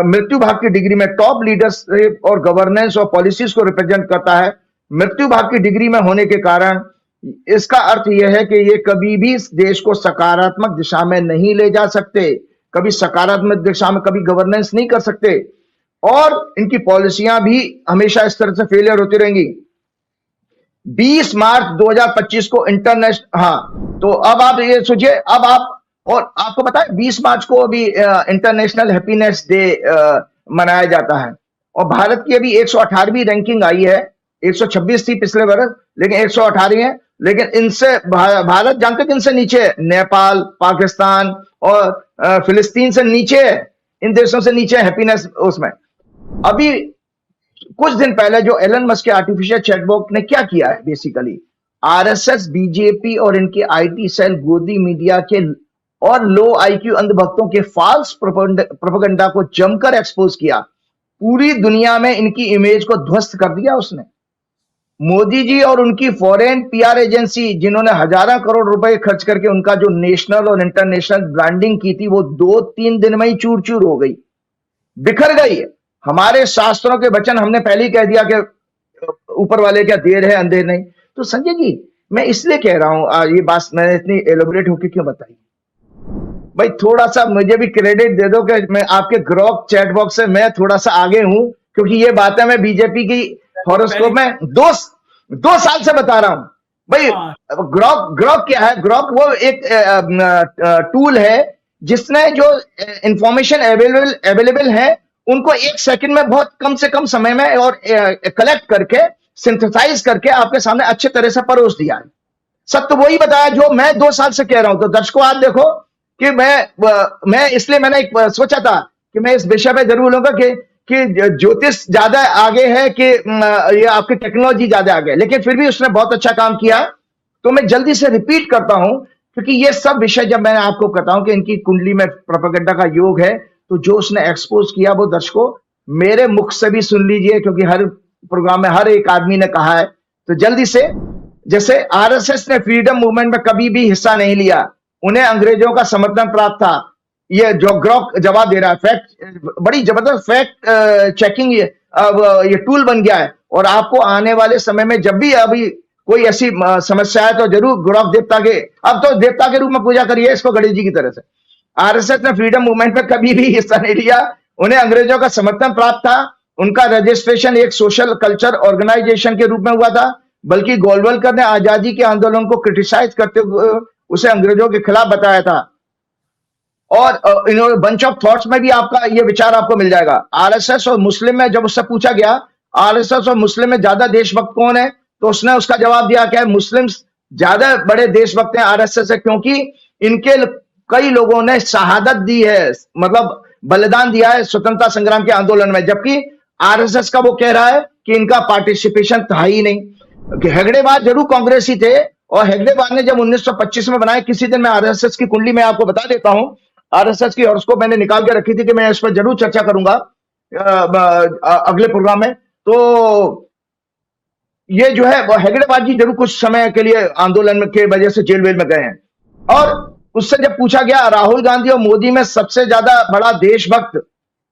मृत्यु भाग की डिग्री में टॉप लीडरशिप और गवर्नेंस और पॉलिसीज को रिप्रेजेंट करता है, मृत्यु भाग की डिग्री में होने के कारण इसका अर्थ यह है कि ये कभी भी इस देश को सकारात्मक दिशा में नहीं ले जा सकते, कभी सकारात्मक दिशा में कभी गवर्नेंस नहीं कर सकते, और इनकी पॉलिसियां भी हमेशा इस तरह से फेलियर होती रहेंगी। 20 मार्च 2025 को इंटरनेशनल, हाँ तो अब आप ये सोचिए, अब आप, और आपको पता है 20 मार्च को अभी इंटरनेशनल हैप्पीनेस डे मनाया जाता है, और भारत की अभी 118वीं रैंकिंग आई है। 126 थी पिछले वर्ष, लेकिन 118 है। लेकिन इनसे भारत जानते कि इनसे नीचे है नेपाल, पाकिस्तान और फिलिस्तीन से नीचे है, इन देशों से नीचे हैप्पीनेस उसमें। अभी कुछ दिन पहले जो एलन मस्क के आर्टिफिशियल चैटबॉट ने क्या किया है, बेसिकली आरएसएस, बीजेपी और इनके आईटी सेल गोदी मीडिया के और लो आईक्यू अंधभक्तों के फाल्स प्रोपेगेंडा को जमकर एक्सपोज किया। पूरी दुनिया में इनकी इमेज को ध्वस्त कर दिया उसने। मोदी जी और उनकी फॉरेन पीआर एजेंसी, जिन्होंने हजारों करोड़ रुपए खर्च करके उनका जो नेशनल और इंटरनेशनल ब्रांडिंग की थी, वो 2-3 दिन में ही चूर चूर हो गई, बिखर गई है। हमारे शास्त्रों के वचन हमने पहले ही कह दिया कि ऊपर वाले क्या देर है अंधेर नहीं। तो संजय जी, मैं इसलिए कह रहा हूं, ये बात मैंने इतनी एलोबरेट होकर क्यों बताई भाई, थोड़ा सा मुझे भी क्रेडिट दे दो कि मैं आपके ग्रॉक चैट बॉक्स से मैं थोड़ा सा आगे हूं, क्योंकि ये बातें मैं बीजेपी की हॉरोस्कोप में 2 साल से बता रहा हूं भाई। ग्रॉक क्या है? ग्रॉक वो एक टूल है जिसने जो इंफॉर्मेशन अवेलेबल है उनको 1 सेकंड में बहुत कम से कम समय में और कलेक्ट करके सिंथेसाइज करके आपके सामने अच्छे तरह से परोस दिया है। सत्य वही बताया जो मैं 2 साल से कह रहा हूं। तो दर्शकों, आप देखो कि मैं इसलिए मैंने एक सोचा था कि मैं इस विषय पे जरूर बोलूंगा कि ज्योतिष ज्यादा आगे है कि ये आपकी टेक्नोलॉजी ज्यादा आगे है, लेकिन फिर भी उसने बहुत अच्छा काम किया। तो मैं जल्दी से रिपीट करता हूं, क्योंकि ये सब विषय जब मैं आपको कहता हूं कि इनकी कुंडली में प्रोपेगेंडा का योग है, तो जो उसने एक्सपोज किया वो दर्शकों मेरे मुख से भी सुन लीजिए, क्योंकि हर प्रोग्राम में हर एक आदमी ने कहा है। तो जल्दी से, जैसे आरएसएस ने फ्रीडम मूवमेंट में कभी भी हिस्सा नहीं लिया, उन्हें अंग्रेजों का समर्थन प्राप्त था। ये जो ग्रॉक जवाब दे रहा है, फैक्ट, बड़ी जबरदस्त फैक्ट चेकिंग ये टूल बन गया है। और आपको आने वाले समय में जब भी अभी कोई ऐसी समस्या है तो जरूर ग्रॉक देवता के, अब तो देवता के रूप में पूजा करिए इसको गणेश जी की तरह से। आरएसएस ने फ्रीडम मूवमेंट में कभी भी हिस्सा नहीं लिया, उन्हें अंग्रेजों का समर्थन प्राप्त था। उनका रजिस्ट्रेशन एक सोशल कल्चर ऑर्गेनाइजेशन के रूप में हुआ था, बल्कि गोलवलकर ने आजादी के आंदोलन को क्रिटिसाइज करते हुए उसे अंग्रेजों के खिलाफ बताया था। और इन्होंने बंच ऑफ थॉट्स में भी आपका ये विचार आपको मिल जाएगा। आरएसएस और मुस्लिम में जब उससे पूछा गया आरएसएस और मुस्लिम में ज्यादा देशभक्त कौन है, तो उसने उसका जवाब दिया क्या है, मुस्लिम्स ज्यादा बड़े देशभक्त हैं आरएसएस से, क्योंकि इनके कई लोगों ने शहादत दी है, मतलब बलिदान दिया है स्वतंत्रता संग्राम के आंदोलन में। जबकि आरएसएस का वो कह रहा है कि इनका पार्टिसिपेशन था ही नहीं। हेगड़ेबाज जरूर कांग्रेसी थे, और हेगड़ेबाज ने जब 1925 में बनाया, किसी दिन मैं आरएसएस की कुंडली में आपको बता देता हूं, आरएसएस की हॉरोस्कोप मैंने निकाल के रखी थी कि मैं इस पर जरूर चर्चा करूंगा अगले प्रोग्राम में। तो ये जो है हेगड़ेबाज जी जरूर कुछ समय के लिए आंदोलन के वजह से जेल वेल में गए हैं। और उससे जब पूछा गया राहुल गांधी और मोदी में सबसे ज्यादा बड़ा देशभक्त,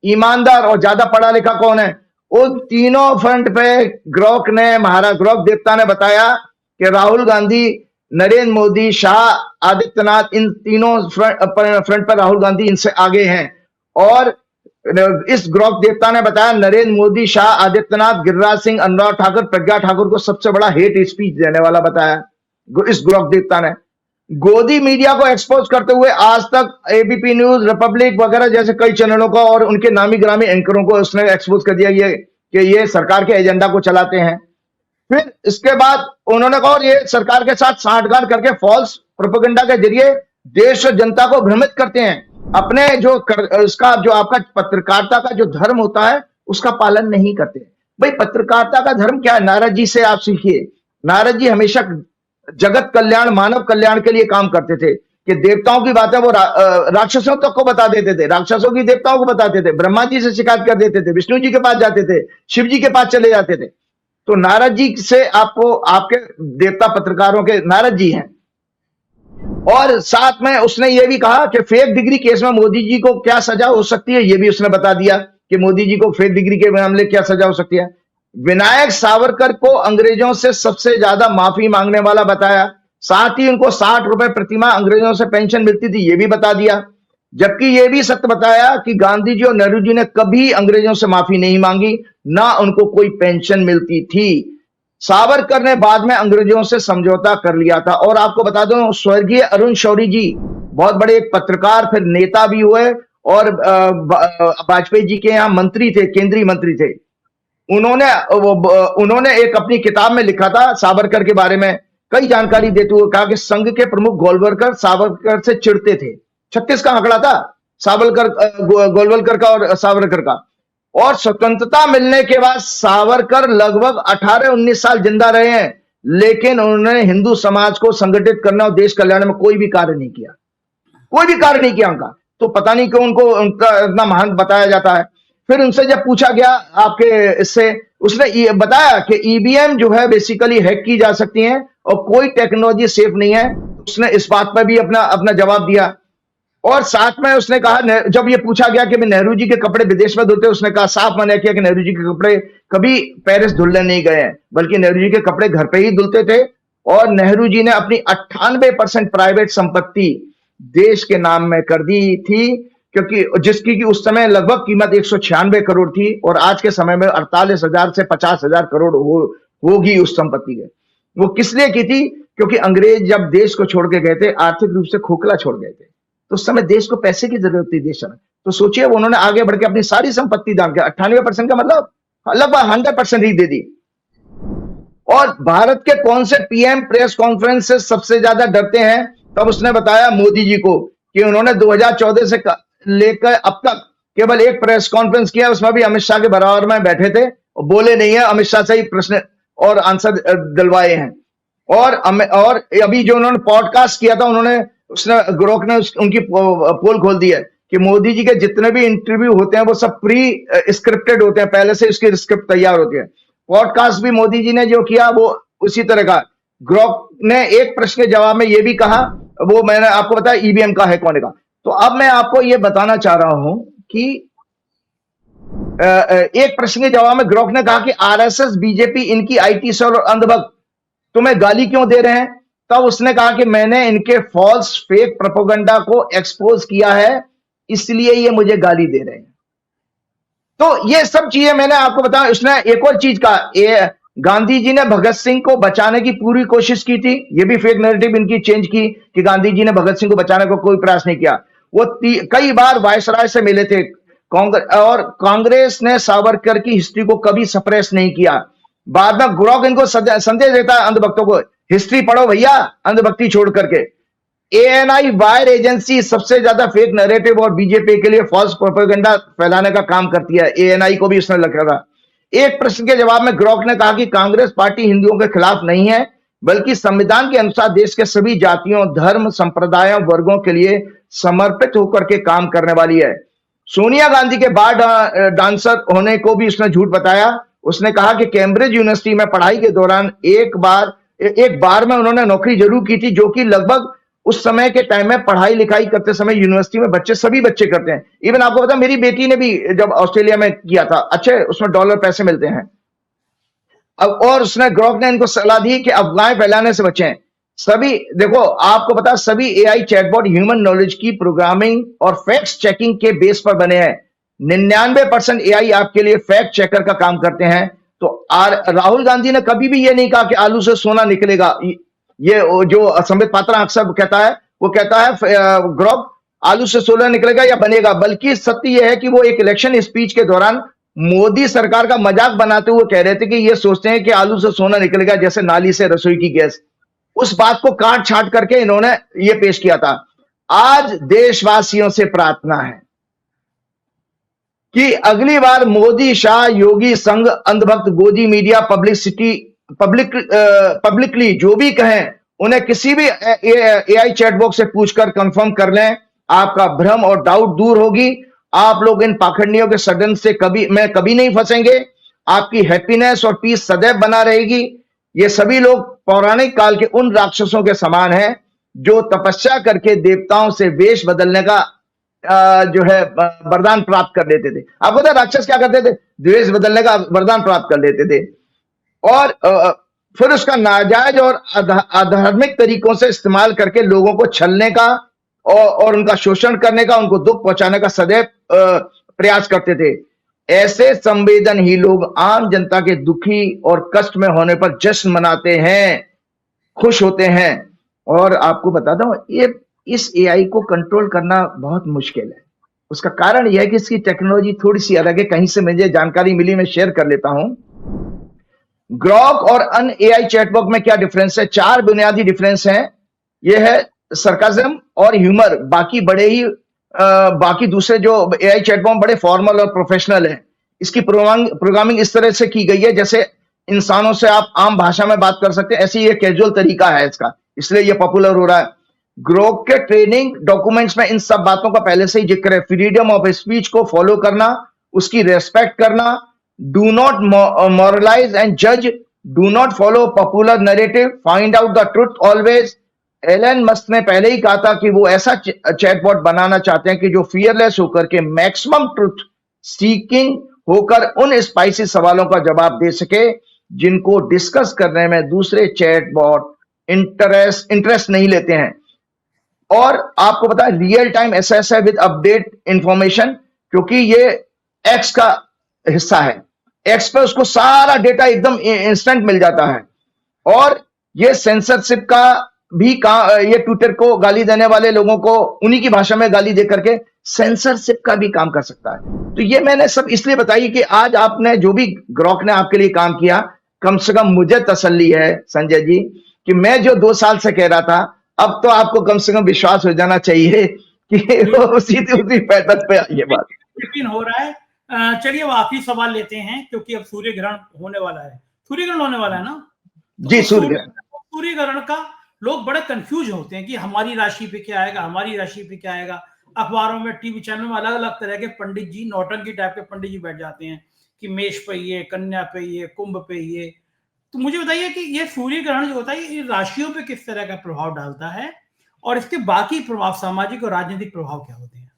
ईमानदार और ज्यादा पढ़ा लिखा कौन है, उन तीनों फ्रंट पे ग्रॉक देवता ने बताया कि राहुल गांधी, नरेंद्र मोदी, शाह, आदित्यनाथ, इन तीनों फ्रंट पर राहुल गांधी इनसे आगे हैं। और इस ग्रोक देवता ने बताया नरेंद्र मोदी, शाह, आदित्यनाथ, गिरिराज सिंह, अनुराग ठाकुर, प्रज्ञा ठाकुर को सबसे बड़ा हेट स्पीच देने वाला बताया इस ग्रोक देवता ने। गोदी मीडिया को एक्सपोज करते हुए आज तक, एबीपी न्यूज, रिपब्लिक वगैरह जैसे कई चैनलों को और उनके नामी गिरामी एंकरों को उसने एक्सपोज कर दिया कि ये सरकार के एजेंडा को चलाते हैं। फिर इसके बाद उन्होंने कहा ये सरकार के साथ सांठगांठ करके फॉल्स प्रोपेगेंडा के जरिए देश और जनता को भ्रमित करते हैं, अपने उसका जो आपका पत्रकारिता का जो धर्म होता है उसका पालन नहीं करते। भाई पत्रकारिता का धर्म क्या है? नारद जी से आप सीखिए। नारद जी हमेशा जगत कल्याण, मानव कल्याण के लिए काम करते थे कि देवताओं की बातें वो राक्षसों तक को बता देते थे, राक्षसों की देवताओं को बताते थे, ब्रह्मा जी से शिकायत कर देते थे, विष्णु जी के पास जाते थे, शिव जी के पास चले जाते थे। तो नारद जी से आपको, आपके देवता पत्रकारों के नारद जी हैं। और साथ में उसने ये भी कहा कि फेक डिग्री केस में मोदी जी को क्या सजा हो सकती है, ये भी उसने बता दिया कि मोदी जी को फेक डिग्री के मामले क्या सजा हो सकती है। विनायक सावरकर को अंग्रेजों से सबसे ज्यादा माफी मांगने वाला बताया। साथ ही उनको 60 रुपए प्रतिमाह अंग्रेजों से पेंशन मिलती थी, ये भी बता दिया। जबकि ये भी सत्य बताया कि गांधी जी और नेहरू जी ने कभी अंग्रेजों से माफी नहीं मांगी, ना उनको कोई पेंशन मिलती थी। सावरकर ने बाद में अंग्रेजों से समझौता कर लिया था। और आपको बता दूं, स्वर्गीय अरुण शौरी जी बहुत बड़े एक पत्रकार, फिर नेता भी हुए और वाजपेयी जी के यहाँ मंत्री थे, केंद्रीय मंत्री थे। उन्होंने एक अपनी किताब में लिखा था सावरकर के बारे में, कई जानकारी देते हुए कहा कि संघ के प्रमुख गोलवलकर सावरकर से चिढ़ते थे। 36 का आंकड़ा था गोलवलकर का और सावरकर का। और स्वतंत्रता मिलने के बाद सावरकर लगभग 18-19 साल जिंदा रहे हैं, लेकिन उन्होंने हिंदू समाज को संगठित करना और देश कल्याण में कोई भी कार्य नहीं किया, कोई भी कार्य नहीं किया उनका। तो पता नहीं क्यों उनको उनका इतना महान बताया जाता है। फिर उनसे जब पूछा गया आपके इससे, उसने ये बताया कि ईवीएम जो है बेसिकली हैक की जा सकती हैं और कोई टेक्नोलॉजी सेफ नहीं है। उसने इस बात पर भी अपना जवाब दिया। और साथ में उसने कहा, जब ये पूछा गया कि नेहरू जी के कपड़े विदेश में धुलते, उसने कहा, साफ मना किया कि नेहरू जी के कपड़े कभी पेरिस धुलने नहीं गए हैं, बल्कि नेहरू जी के कपड़े घर पे ही धुलते थे। और नेहरू जी ने अपनी 98% प्राइवेट संपत्ति देश के नाम में कर दी थी, क्योंकि जिसकी उस समय लगभग कीमत 196 करोड़ थी और आज के समय में 48,000 से 50,000 करोड़ होगी उस संपत्ति के। वो किस लिए की थी? क्योंकि अंग्रेज जब देश को छोड़ के गए थे, आर्थिक रूप से खोखला छोड़ गए थे, तो उस समय देश को पैसे की जरूरत थी देश में। तो सोचिए उन्होंने आगे बढ़ के अपनी सारी संपत्ति दान किया, 98% का मतलब लगभग 100% ही दे दी। और भारत के कौन से पीएम प्रेस कॉन्फ्रेंस से सबसे ज्यादा डरते हैं? तब उसने बताया मोदी जी को कि उन्होंने 2014 से लेकर अब तक केवल एक प्रेस कॉन्फ्रेंस किया, उसमें भी अमित शाह के बराबर में बैठे थे और बोले नहीं है, अमित शाह से ही प्रश्न और आंसर दिलवाए हैं। और अभी जो उन्होंने पॉडकास्ट किया था, उसने ग्रोक ने उनकी पोल खोल दी है कि मोदी जी के जितने भी इंटरव्यू होते हैं वो सब प्री स्क्रिप्टेड होते हैं, पहले से उसकी स्क्रिप्ट तैयार होती है। पॉडकास्ट भी मोदी जी ने जो किया वो उसी तरह का। ग्रोक ने एक प्रश्न के जवाब में ये भी कहा, वो मैंने आपको बताया ईवीएम का हैक होने का। तो अब मैं आपको ये बताना चाह रहा हूं कि एक प्रश्न के जवाब में ग्रोक ने कहा कि आरएसएस, बीजेपी, इनकी आईटी सेल और अंधभक्त तुम्हें गाली क्यों दे रहे हैं? तब उसने कहा कि मैंने इनके फॉल्स फेक प्रोपेगेंडा को एक्सपोज किया है, इसलिए ये मुझे गाली दे रहे हैं। तो ये सब चीजें मैंने आपको बताया। उसने एक और चीज कहा, गांधी जी ने भगत सिंह को बचाने की पूरी कोशिश की थी, ये भी फेक नैरेटिव इनकी चेंज की कि गांधी जी ने भगत सिंह को बचाने को कोई प्रयास नहीं किया। वो कई बार वायसराय से मिले थे और कांग्रेस ने सावरकर की हिस्ट्री को कभी सप्रेस नहीं किया। बाद में ग्रोक इनको संदेश देता है अंधभक्तों को, हिस्ट्री पढ़ो भैया, अंधभक्ति छोड़ करके। एएनआई वायर एजेंसी सबसे ज्यादा फेक नैरेटिव और बीजेपी के लिए फॉल्स प्रोपेगेंडा फैलाने का काम करती है, एएनआई को भी उसने लिखा था। एक प्रश्न के जवाब में ग्रोक ने कहा कि कांग्रेस पार्टी हिंदुओं के खिलाफ नहीं है, बल्कि संविधान के अनुसार देश के सभी जातियों, धर्म, संप्रदायों, वर्गों के लिए समर्पित होकर के काम करने वाली है। सोनिया गांधी के बार डांसर होने को भी उसने झूठ बताया। उसने कहा कि कैम्ब्रिज यूनिवर्सिटी में पढ़ाई के दौरान एक बार में उन्होंने नौकरी जरूर की थी, जो कि लगभग उस समय के टाइम में पढ़ाई लिखाई करते समय यूनिवर्सिटी में सभी बच्चे करते हैं। इवन आपको पता, मेरी बेटी ने भी जब ऑस्ट्रेलिया में किया था, अच्छे उसमें डॉलर पैसे मिलते हैं। अब और उसने ग्रोक ने इनको सलाह दी कि अफवाहें फैलाने से बचें। सभी देखो, आपको पता, सभी एआई चैटबॉट ह्यूमन नॉलेज की प्रोग्रामिंग और फैक्ट्स चेकिंग के बेस पर बने हैं। 99% AI आपके लिए फैक्ट चेकर का काम करते हैं। तो राहुल गांधी ने कभी भी ये नहीं कहा कि आलू से सोना निकलेगा। ये जो संबित पात्रा अक्सर कहता है, वो कहता है ग्रोक आलू से सोना निकलेगा या बनेगा, बल्कि सत्य यह है कि वो एक इलेक्शन स्पीच के दौरान मोदी सरकार का मजाक बनाते हुए कह रहे थे कि ये सोचते हैं कि आलू से सोना निकलेगा जैसे नाली से रसोई की गैस। उस बात को काट छाट करके इन्होंने ये पेश किया था। आज देशवासियों से प्रार्थना है कि अगली बार मोदी, शाह, योगी, संघ, अंधभक्त, गोदी मीडिया, पब्लिकली जो भी कहें, उन्हें किसी भी AI चैटबॉक्स से पूछकर कंफर्म कर लें। आपका भ्रम और डाउट दूर होगी। आप लोग इन पाखंडियों के सदन से कभी नहीं फंसेंगे। आपकी हैप्पीनेस और पीस सदैव बना रहेगी। ये सभी लोग पौराणिक काल के उन राक्षसों के समान हैं जो तपस्या करके देवताओं से वेश बदलने का जो है वरदान प्राप्त कर लेते थे। आपको पता है राक्षस क्या करते थे? वेश बदलने का वरदान प्राप्त कर लेते थे और फिर उसका नाजायज और अधार्मिक तरीकों से इस्तेमाल करके लोगों को छलने का और उनका शोषण करने का, उनको दुख पहुंचाने का सदैव प्रयास करते थे। ऐसे संवेदन ही लोग आम जनता के दुखी और कष्ट में होने पर जश्न मनाते हैं, खुश होते हैं। और आपको बताता हूं, ये इस AI को कंट्रोल करना बहुत मुश्किल है। उसका कारण यह है कि इसकी टेक्नोलॉजी थोड़ी सी अलग है। कहीं से मुझे जानकारी मिली, मैं शेयर कर लेता हूं। ग्रॉक और अन्य AI चैटबॉक्स में क्या डिफरेंस है? 4 बुनियादी डिफरेंस हैं। यह है सरकाज़म और ह्यूमर। बाकी दूसरे जो AI चैटबॉक्स बड़े फॉर्मल और प्रोफेशनल हैं। इसकी प्रोग्रामिंग इस तरह से की गई है जैसे इंसानों से आप आम भाषा में बात कर सकते हैं, ऐसी ये कैजुअल तरीका है इसका, इसलिए ये पॉपुलर हो रहा है। ग्रोक के ट्रेनिंग डॉक्यूमेंट्स में इन सब बातों का पहले से ही जिक्र है। फ्रीडम ऑफ स्पीच को फॉलो करना, उसकी रेस्पेक्ट करना, डू नॉट मॉरलाइज एंड जज, do not follow popular narrative, find out the truth always. Elon Musk ने पहले ही कहा था कि वो ऐसा चैटबॉट बनाना चाहते हैं कि जो फियरलेस होकर के मैक्सिमम ट्रुथ सीकिंग होकर उन स्पाइसी सवालों का जवाब दे सके जिनको डिस्कस करने में दूसरे चैटबॉट इंटरेस्ट नहीं लेते हैं। और आपको पता है रियल टाइम एसएस है विद अपडेट इंफॉर्मेशन, क्योंकि ये एक्स का हिस्सा है। एक्स पे उसको सारा डेटा एकदम इंस्टेंट मिल जाता है। और ये सेंसरशिप का भी ये ट्विटर को गाली देने वाले लोगों को उन्हीं की भाषा में गाली दे करके सेंसरशिप का भी काम कर सकता है। तो ये मैंने सब इसलिए बताई कि आज आपने जो भी ग्रॉक ने आपके लिए काम किया, कम से कम मुझे तसल्ली है संजय जी कि मैं जो 2 साल से कह रहा था, अब तो आपको कम से कम विश्वास हो जाना चाहिए कि उसी पैटर्न पे ये बात यकीन हो रहा है। चलिए वो आखिरी सवाल लेते हैं, क्योंकि अब सूर्य ग्रहण होने वाला है। सूर्य ग्रहण होने वाला है ना? तो जी, सूर्य ग्रहण का लोग बड़े कंफ्यूज होते हैं कि हमारी राशि पे क्या आएगा, हमारी राशि पे क्या आएगा। अखबारों में, टीवी चैनल में अलग अलग तरह के पंडित जी, नौटंकी टाइप के पंडित जी बैठ जाते हैं कि मेष पे ये, कन्या पे ये, कुंभ पे ये। तो मुझे बताइए कि ये सूर्य ग्रहण जो होता है ये राशियों पे किस तरह का प्रभाव डालता है और इसके बाकी प्रभाव, सामाजिक और राजनीतिक प्रभाव क्या होते हैं?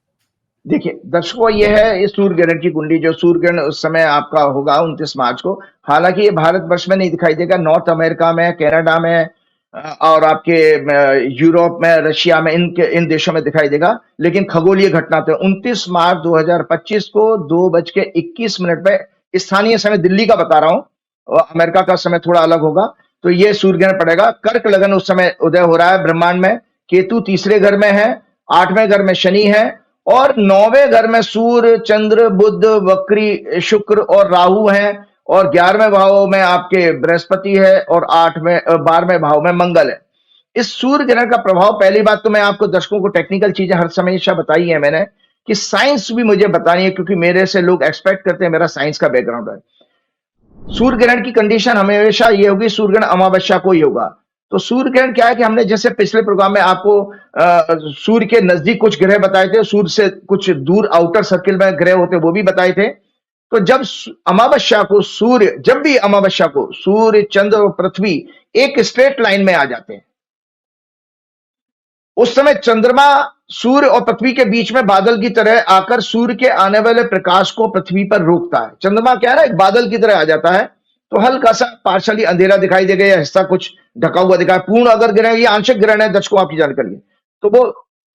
देखिए दर्शकों, ये है इस सूर्य ग्रहण की कुंडली। जो सूर्य ग्रहण उस समय आपका होगा 29 मार्च को। हालांकि ये भारतवर्ष में नहीं दिखाई देगा, नॉर्थ अमेरिका में, कनाडा में और आपके यूरोप में, रशिया में, इन देशों में दिखाई देगा। लेकिन खगोलीय घटना तो 29 मार्च 2025 को 2:21 पे स्थानीय समय, दिल्ली का बता रहा हूं, अमेरिका का समय थोड़ा अलग होगा, तो ये सूर्य ग्रहण पड़ेगा। कर्क लगन उस समय उदय हो रहा है ब्रह्मांड में। केतु तीसरे घर में है, 8वें घर में शनि है और 9वें घर में सूर्य, चंद्र, बुध, वक्री, शुक्र और राहु हैं और 11वें भाव में आपके बृहस्पति है और 12वें भाव में मंगल है। इस सूर्य ग्रहण का प्रभाव, पहली बात तो मैं आपको दर्शकों को टेक्निकल चीजें हर हमेशा बताई है मैंने, कि साइंस भी मुझे बतानी है, क्योंकि मेरे से लोग एक्सपेक्ट करते हैं मेरा साइंस का बैकग्राउंड है। सूर्य ग्रहण की कंडीशन हमेशा ये होगी, सूर्य ग्रहण अमावस्या को ही होगा। तो सूर्य ग्रहण क्या है कि हमने जैसे पिछले प्रोग्राम में आपको सूर्य के नजदीक कुछ ग्रह बताए थे, सूर्य से कुछ दूर आउटर सर्किल में ग्रह होते वो भी बताए थे। तो जब अमावस्या को सूर्य, चंद्र और पृथ्वी एक स्ट्रेट लाइन में आ जाते हैं, उस समय चंद्रमा सूर्य और पृथ्वी के बीच में बादल की तरह आकर सूर्य के आने वाले प्रकाश को पृथ्वी पर रोकता है। चंद्रमा क्या है ना, एक बादल की तरह आ जाता है, तो हल्का सा पार्शली अंधेरा दिखाई देगा या हिस्सा कुछ ढका हुआ दिखाई। पूर्ण अगर ग्रहण, ये आंशिक ग्रहण है दर्शकों, आपकी जानकारी है, तो वो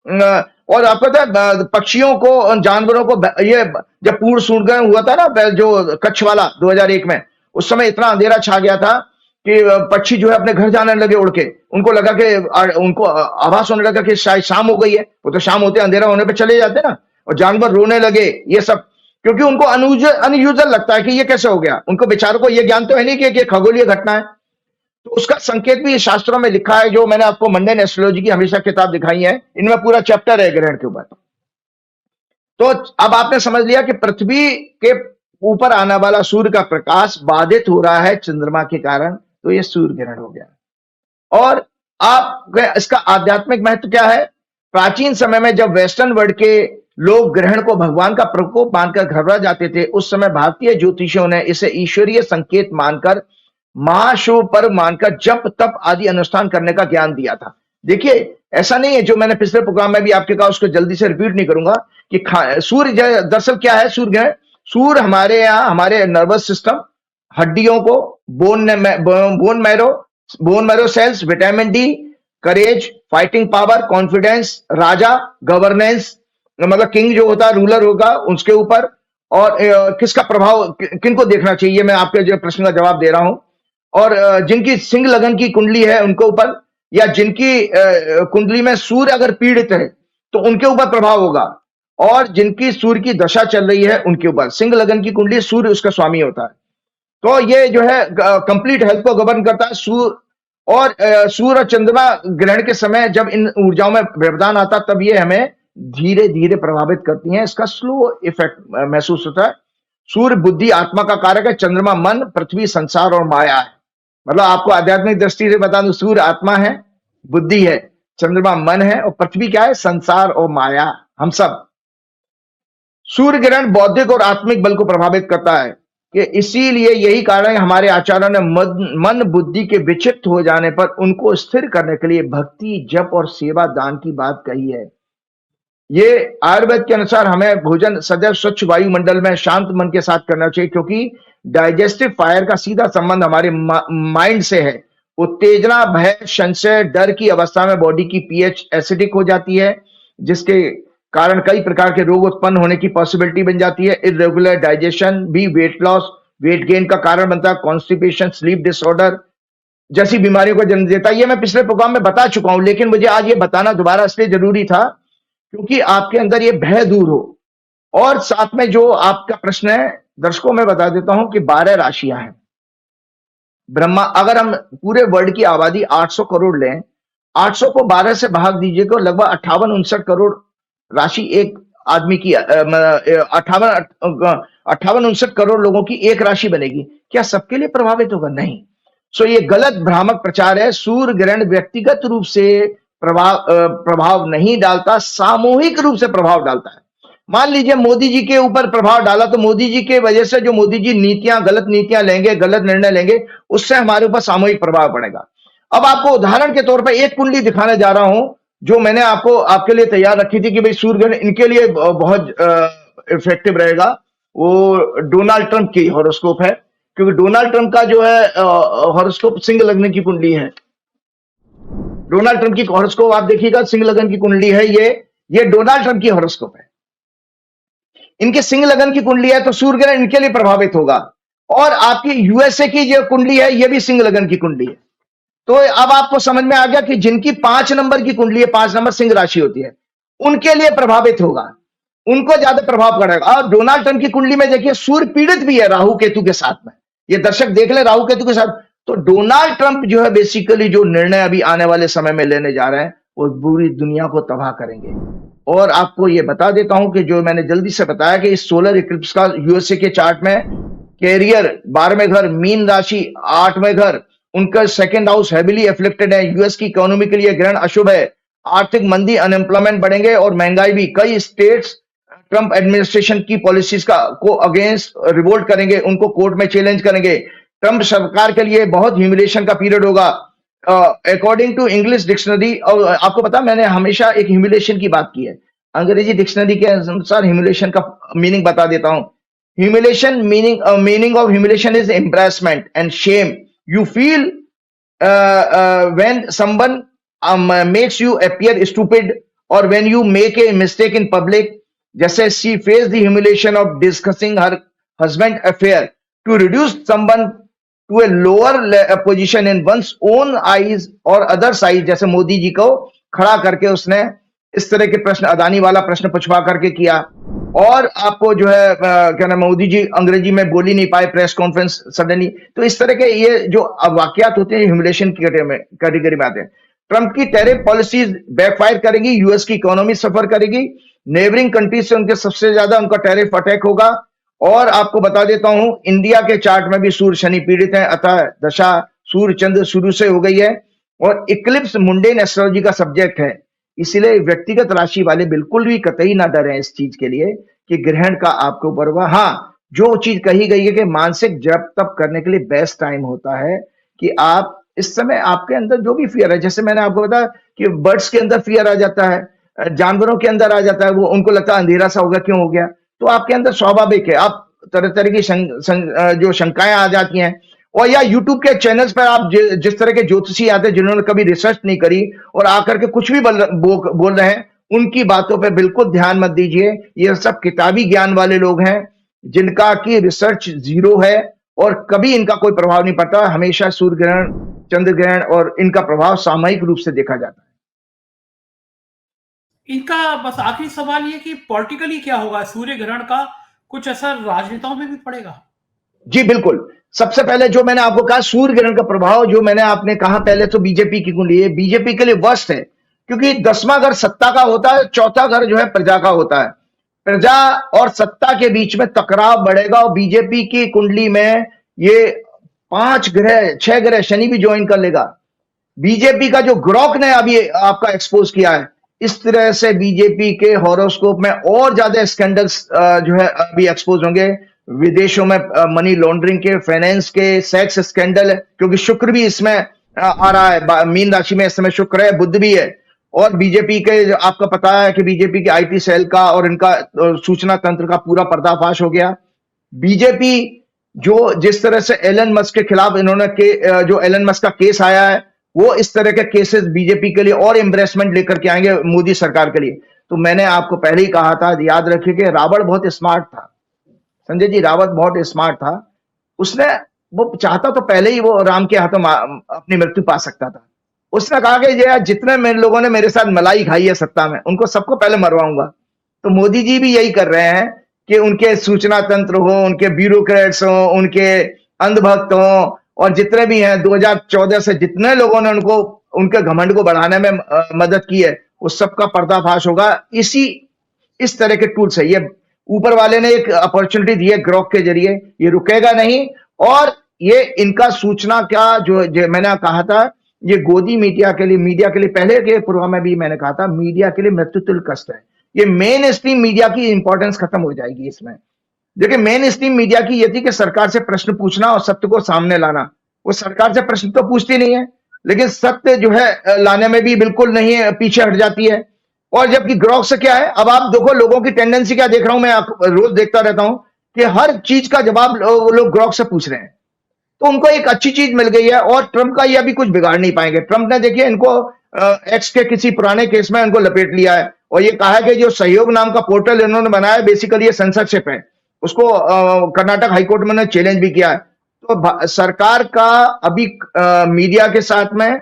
और आपको पता है पक्षियों को, जानवरों को ये जब पूर्ण सूर्यग्रहण हुआ था ना, जो कच्छ वाला 2001 में, उस समय इतना अंधेरा छा गया था कि पक्षी जो है अपने घर जाने लगे उड़ के। उनको लगा कि उनको आभास होने लगा कि शायद शाम हो गई है। वो तो शाम होते अंधेरा होने पे चले जाते ना, और जानवर रोने लगे, ये सब क्योंकि उनको अनयूजुअल लगता है कि ये कैसे हो गया। उनको बेचारों को ये ज्ञान तो है नहीं कि ये खगोलीय घटना है। तो उसका संकेत भी शास्त्रों में लिखा है, जो मैंने आपको मंडेन एस्ट्रोलॉजी की हमेशा किताब दिखाई है, इनमें पूरा चैप्टर है ग्रहण के ऊपर। तो अब आपने समझ लिया कि पृथ्वी के ऊपर आने वाला सूर्य का प्रकाश बाधित हो रहा है चंद्रमा के कारण, तो ये सूर्य ग्रहण हो गया। और आप इसका आध्यात्मिक महत्व क्या है? प्राचीन समय में जब वेस्टर्न वर्ल्ड के लोग ग्रहण को भगवान का प्रकोप मानकर घबरा जाते थे, उस समय भारतीय ज्योतिषियों ने इसे ईश्वरीय संकेत मानकर, महाशुभ पर्व मानकर जप तप आदि अनुष्ठान करने का ज्ञान दिया था। देखिए, ऐसा नहीं है, जो मैंने पिछले प्रोग्राम में भी आपके कहा, उसको जल्दी से रिपीट नहीं करूंगा कि सूर्य दरअसल क्या है? सूर्य ग्रहण, सूर्य हमारे यहाँ हमारे नर्वस सिस्टम, हड्डियों को, bone marrow cells, vitamin D, courage, fighting power, confidence, राजा, गवर्नेंस, मतलब किंग जो होता है, रूलर होगा, उसके ऊपर, और किसका प्रभाव किनको देखना चाहिए, मैं आपके जो प्रश्न का जवाब दे रहा हूं। और जिनकी सिंह लगन की कुंडली है उनके ऊपर, या जिनकी कुंडली में सूर्य अगर पीड़ित है तो उनके ऊपर प्रभाव होगा, और जिनकी सूर्य की दशा चल रही है उनके ऊपर। सिंह लगन की कुंडली, सूर्य उसका स्वामी होता है। तो ये जो है कंप्लीट हेल्थ को गवर्न करता है सूर्य। और सूर्य और चंद्रमा ग्रहण के समय जब इन ऊर्जाओं में व्यवधान आता, तब ये हमें धीरे धीरे प्रभावित करती हैं। इसका स्लो इफेक्ट महसूस होता है। सूर्य बुद्धि आत्मा का कारक है, चंद्रमा मन, पृथ्वी संसार और माया है। मतलब आपको आध्यात्मिक दृष्टि से बता दूं, सूर्य आत्मा है, बुद्धि है, चंद्रमा मन है, और पृथ्वी क्या है? संसार और माया, हम सब। सूर्य ग्रहण बौद्धिक और आत्मिक बल को प्रभावित करता है, कि इसीलिए यही कारण है हमारे आचार्यों ने मन बुद्धि के विक्षिप्त हो जाने पर उनको स्थिर करने के लिए भक्ति, जप और सेवा दान की बात कही है। ये आयुर्वेद के अनुसार हमें भोजन सदैव स्वच्छ वायुमंडल में शांत मन के साथ करना चाहिए, क्योंकि डाइजेस्टिव फायर का सीधा संबंध हमारे माइंड से है। उत्तेजना, भय, संशय, डर की अवस्था में बॉडी की पीएच एसिडिक हो जाती है, जिसके कारण कई प्रकार के रोग उत्पन्न होने की पॉसिबिलिटी बन जाती है। इरेगुलर डाइजेशन भी वेट लॉस, वेट गेन का कारण बनता है। कॉन्स्टिपेशन, स्लीप डिसऑर्डर जैसी बीमारियों को जन्म देता है। ये मैं पिछले प्रोग्राम में बता चुका हूं, लेकिन मुझे आज ये बताना दोबारा इसलिए जरूरी था क्योंकि आपके अंदर ये भय दूर हो। और साथ में जो आपका प्रश्न है, दर्शकों में बता देता हूं कि 12 राशियां हैं। ब्रह्मा, अगर हम पूरे वर्ल्ड की आबादी 800 करोड़ लें, 800 को 12 से भाग दीजिए तो लगभग 58-59 करोड़ राशि एक आदमी की, 58-59 करोड़ लोगों की एक राशि बनेगी। क्या सबके लिए प्रभावित होगा? नहीं। सो ये गलत भ्रामक प्रचार है। सूर्य ग्रहण व्यक्तिगत रूप से प्रभाव नहीं डालता, सामूहिक रूप से प्रभाव डालता है। मान लीजिए मोदी जी के ऊपर प्रभाव डाला, तो मोदी जी के वजह से जो मोदी जी गलत नीतियां लेंगे, गलत निर्णय लेंगे, उससे हमारे ऊपर सामूहिक प्रभाव पड़ेगा। अब आपको उदाहरण के तौर पर एक कुंडली दिखाने जा रहा हूं, जो मैंने आपके लिए तैयार रखी थी कि भाई सूर्य ग्रहण इनके लिए बहुत इफेक्टिव रहेगा। वो डोनाल्ड ट्रंप की हॉरोस्कोप है, क्योंकि डोनाल्ड ट्रंप का जो है हॉरोस्कोप सिंह लग्न की कुंडली है। डोनाल्ड ट्रंप की हॉरोस्कोप आप देखिएगा, सिंह लगन की कुंडली है। ये डोनाल्ड ट्रंप की हॉरोस्कोप है। इनके सिंह लगन की कुंडली है, तो सूर्य ग्रहण इनके लिए प्रभावित होगा। और आपकी यूएसए की जो कुंडली है, ये भी सिंह लगन की कुंडली है। तो अब आपको समझ में आ गया कि जिनकी 5 नंबर की कुंडली है, 5 नंबर सिंह राशि होती है, उनके लिए प्रभावित होगा, उनको ज्यादा प्रभाव पड़ेगा। और डोनाल्ड ट्रंप की कुंडली में देखिए, सूर्य पीड़ित भी है राहु केतु के साथ में। ये दर्शक देख ले, राहु केतु के साथ। तो डोनाल्ड ट्रंप जो है बेसिकली जो निर्णय अभी आने वाले समय में लेने जा रहे हैं, वो पूरी दुनिया को तबाह करेंगे। और आपको ये बता देता हूं कि जो मैंने जल्दी से बताया कि इस सोलर इक्लिप्स का यूएसए के चार्ट में कैरियर 12वें घर, मीन राशि 8वें घर, उनका सेकंड हाउस हैवीली एफ्लिक्टेड है। यूएस की इकोनॉमी के लिए ग्रहण अशुभ है। आर्थिक मंदी, अनएम्प्लॉयमेंट बढ़ेंगे और महंगाई भी। कई स्टेट्स ट्रंप एडमिनिस्ट्रेशन की पॉलिसीज को अगेंस्ट रिवोल्ट करेंगे, उनको कोर्ट में चैलेंज करेंगे। ट्रंप सरकार के लिए बहुत ह्यूमिलेशन का पीरियड होगा। अकॉर्डिंग टू इंग्लिश डिक्शनरी, और आपको पता मैंने हमेशा एक ह्यूमिलेशन की बात की है, अंग्रेजी डिक्शनरी के अनुसार ह्यूमिलेशन का मीनिंग बता देता हूं। Humiliation meaning of humiliation is embarrassment and shame you feel when someone makes you appear stupid और when you make a mistake in public, जैसे she face the humiliation of discussing her husband affair to reduce someone to a lower position in one's own eyes और अदर्स आईज, जैसे मोदी जी को खड़ा करके उसने इस तरह के प्रश्न, अदानी वाला प्रश्न पूछवा करके किया, और आपको जो है क्या नाम, मोदी जी अंग्रेजी में बोल ही नहीं पाए प्रेस कॉन्फ्रेंस सडनली। तो इस तरह के ये जो वाकयात होते हैं ह्यूमिलेशन की कैटेगरी में आते हैं। ट्रंप की टैरिफ पॉलिसीज बैकफायर करेगी, यूएस की इकोनॉमी सफर करेगी, नेबरिंग कंट्रीज से उनके सबसे ज्यादा उनका टैरिफ अटैक होगा। और आपको बता देता हूं, इंडिया के चार्ट में भी सूर्य शनि पीड़ित है, अतः दशा सूर्य चंद्र शुरू से हो गई है, और इक्लिप्स मुंडेन एस्ट्रोलॉजी का सब्जेक्ट है। इसलिए व्यक्तिगत राशि वाले बिल्कुल भी कतई ना डरें इस चीज के लिए कि ग्रहण का आपके ऊपर हुआ। हाँ, जो चीज कही गई है कि मानसिक जप तप करने के लिए बेस्ट टाइम होता है कि आप इस समय आपके अंदर जो भी फियर है, जैसे मैंने आपको बताया कि बर्ड्स के अंदर फियर आ जाता है, जानवरों के अंदर आ जाता है, वो उनको लगता है अंधेरा सा हो गया, क्यों हो गया, तो आपके अंदर स्वाभाविक है, आप तरह तरह की जो शंकाएं आ जाती हैं। और या यूट्यूब के चैनल्स पर आप जिस तरह के ज्योतिषी आते हैं जिन्होंने कभी रिसर्च नहीं करी और आकर के कुछ भी बोल रहे हैं, उनकी बातों पे बिल्कुल ध्यान मत दीजिए। ये सब किताबी ज्ञान वाले लोग हैं जिनका की रिसर्च जीरो है और कभी इनका कोई प्रभाव नहीं पड़ता। हमेशा सूर्य ग्रहण, चंद्र ग्रहण और इनका प्रभाव सामयिक रूप से देखा जाता है। इनका बस आखिरी सवाल ये कि पॉलिटिकली क्या होगा, सूर्य ग्रहण का कुछ असर राजनेताओं में भी पड़ेगा? जी बिल्कुल। सबसे पहले जो मैंने आपको कहा सूर्य ग्रहण का प्रभाव, जो मैंने आपने कहा पहले, तो बीजेपी की कुंडली है, बीजेपी के लिए वर्स्ट है, क्योंकि 10वां घर सत्ता का होता है, चौथा घर जो है प्रजा का होता है। प्रजा और सत्ता के बीच में टकराव बढ़ेगा, और बीजेपी की कुंडली में ये 5 ग्रह 6 ग्रह, शनि भी ज्वाइन कर लेगा। बीजेपी का जो ग्रोक ने अभी आपका एक्सपोज किया है, इस तरह से बीजेपी के हॉरोस्कोप में और ज्यादा स्कैंडल्स जो है अभी एक्सपोज होंगे। विदेशों में मनी लॉन्ड्रिंग के, फाइनेंस के, सेक्स स्कैंडल, क्योंकि शुक्र भी इसमें आ रहा है, मीन राशि में इस समय शुक्र है, बुध भी है। और बीजेपी के, आपका पता है कि बीजेपी के आईटी सेल का और इनका सूचना तंत्र का पूरा पर्दाफाश हो गया। बीजेपी जो जिस तरह से एलन मस्क के खिलाफ इन्होंने जो एलन मस्क का केस आया है, वो इस तरह के केसेस बीजेपी के लिए और एम्ब्रेसमेंट लेकर के आएंगे मोदी सरकार के लिए। तो मैंने आपको पहले ही कहा था, याद रखिए कि रावण बहुत स्मार्ट था, संजय जी, रावत बहुत स्मार्ट था। उसने, वो चाहता तो पहले ही वो राम के हाथों अपनी मृत्यु पा सकता था। उसने कहा कि जितने मेरे लोगों ने मेरे साथ मलाई खाई है सत्ता में, उनको सबको पहले मरवाऊंगा। तो मोदी जी भी यही कर रहे हैं कि उनके सूचना तंत्र हो, उनके ब्यूरोक्रेट्स हो, उनके अंधभक्त हो, और जितने भी हैं 2014 से जितने लोगों ने उनको, उनके घमंड को बढ़ाने में मदद की है, उस सबका पर्दाफाश होगा इस तरह के टूल से। ये ऊपर वाले ने एक अपॉर्चुनिटी दी है ग्रोक के जरिए, ये रुकेगा नहीं। और ये इनका सूचना का जो मैंने कहा था, ये गोदी मीडिया के लिए पहले के प्रोग्राम में भी मैंने कहा था, मीडिया के लिए मृत्युतुल्य कष्ट है। ये मेन स्ट्रीम मीडिया की इंपॉर्टेंस खत्म हो जाएगी इसमें। देखिए, मेन स्ट्रीम मीडिया की ये थी कि सरकार से प्रश्न पूछना और सत्य को सामने लाना। वो सरकार से प्रश्न तो पूछती नहीं है, लेकिन सत्य जो है लाने में भी बिल्कुल नहीं है, पीछे हट जाती है। और जबकि ग्रोक से क्या है, अब आप देखो लोगों की टेंडेंसी क्या देख रहा हूं मैं, रोज देखता रहता हूं कि हर चीज का जवाब लोग ग्रोक से पूछ रहे हैं। तो उनको एक अच्छी चीज मिल गई है, और ट्रंप का ये अभी कुछ बिगाड़ नहीं पाएंगे। ट्रंप ने देखिए इनको एक्स के किसी पुराने केस में इनको लपेट लिया है, और ये कहा है कि जो सहयोग नाम का पोर्टल इन्होंने बनाया है, बेसिकली ये सेंसरशिप है। उसको कर्नाटक हाईकोर्ट में चैलेंज भी किया है। तो सरकार का अभी मीडिया के साथ में,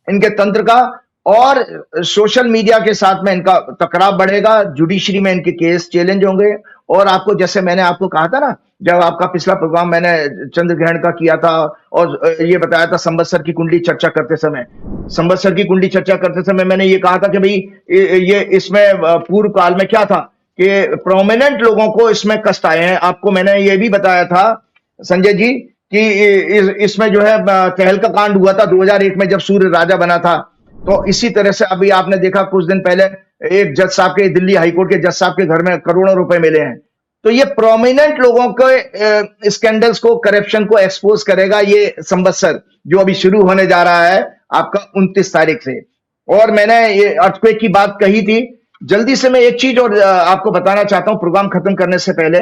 इनके तंत्र का और सोशल मीडिया के साथ में इनका टकराव बढ़ेगा। जुडिशरी में इनके केस चैलेंज होंगे। और आपको, जैसे मैंने आपको कहा था ना, जब आपका पिछला प्रोग्राम मैंने चंद्र ग्रहण का किया था और ये बताया था संवत्सर की कुंडली चर्चा करते समय मैंने ये कहा था कि भाई ये इसमें पूर्व काल में क्या था कि प्रोमिनेंट लोगों को इसमें कष्ट आए हैं। आपको मैंने ये भी बताया था संजय जी कि इसमें जो है तहलका कांड हुआ था 2001 में, जब सूर्य राजा बना था। तो इसी तरह से अभी आपने देखा कुछ दिन पहले एक जज साहब के, दिल्ली हाईकोर्ट के जज साहब के घर में करोड़ों रुपए मिले हैं। तो ये प्रोमिनेंट लोगों के स्कैंडल्स को, करप्शन को एक्सपोज करेगा ये संवत्सर, जो अभी शुरू होने जा रहा है आपका 29 तारीख से। और मैंने ये अर्थक्वेक की बात कही थी। जल्दी से मैं एक चीज और आपको बताना चाहता हूं प्रोग्राम खत्म करने से पहले,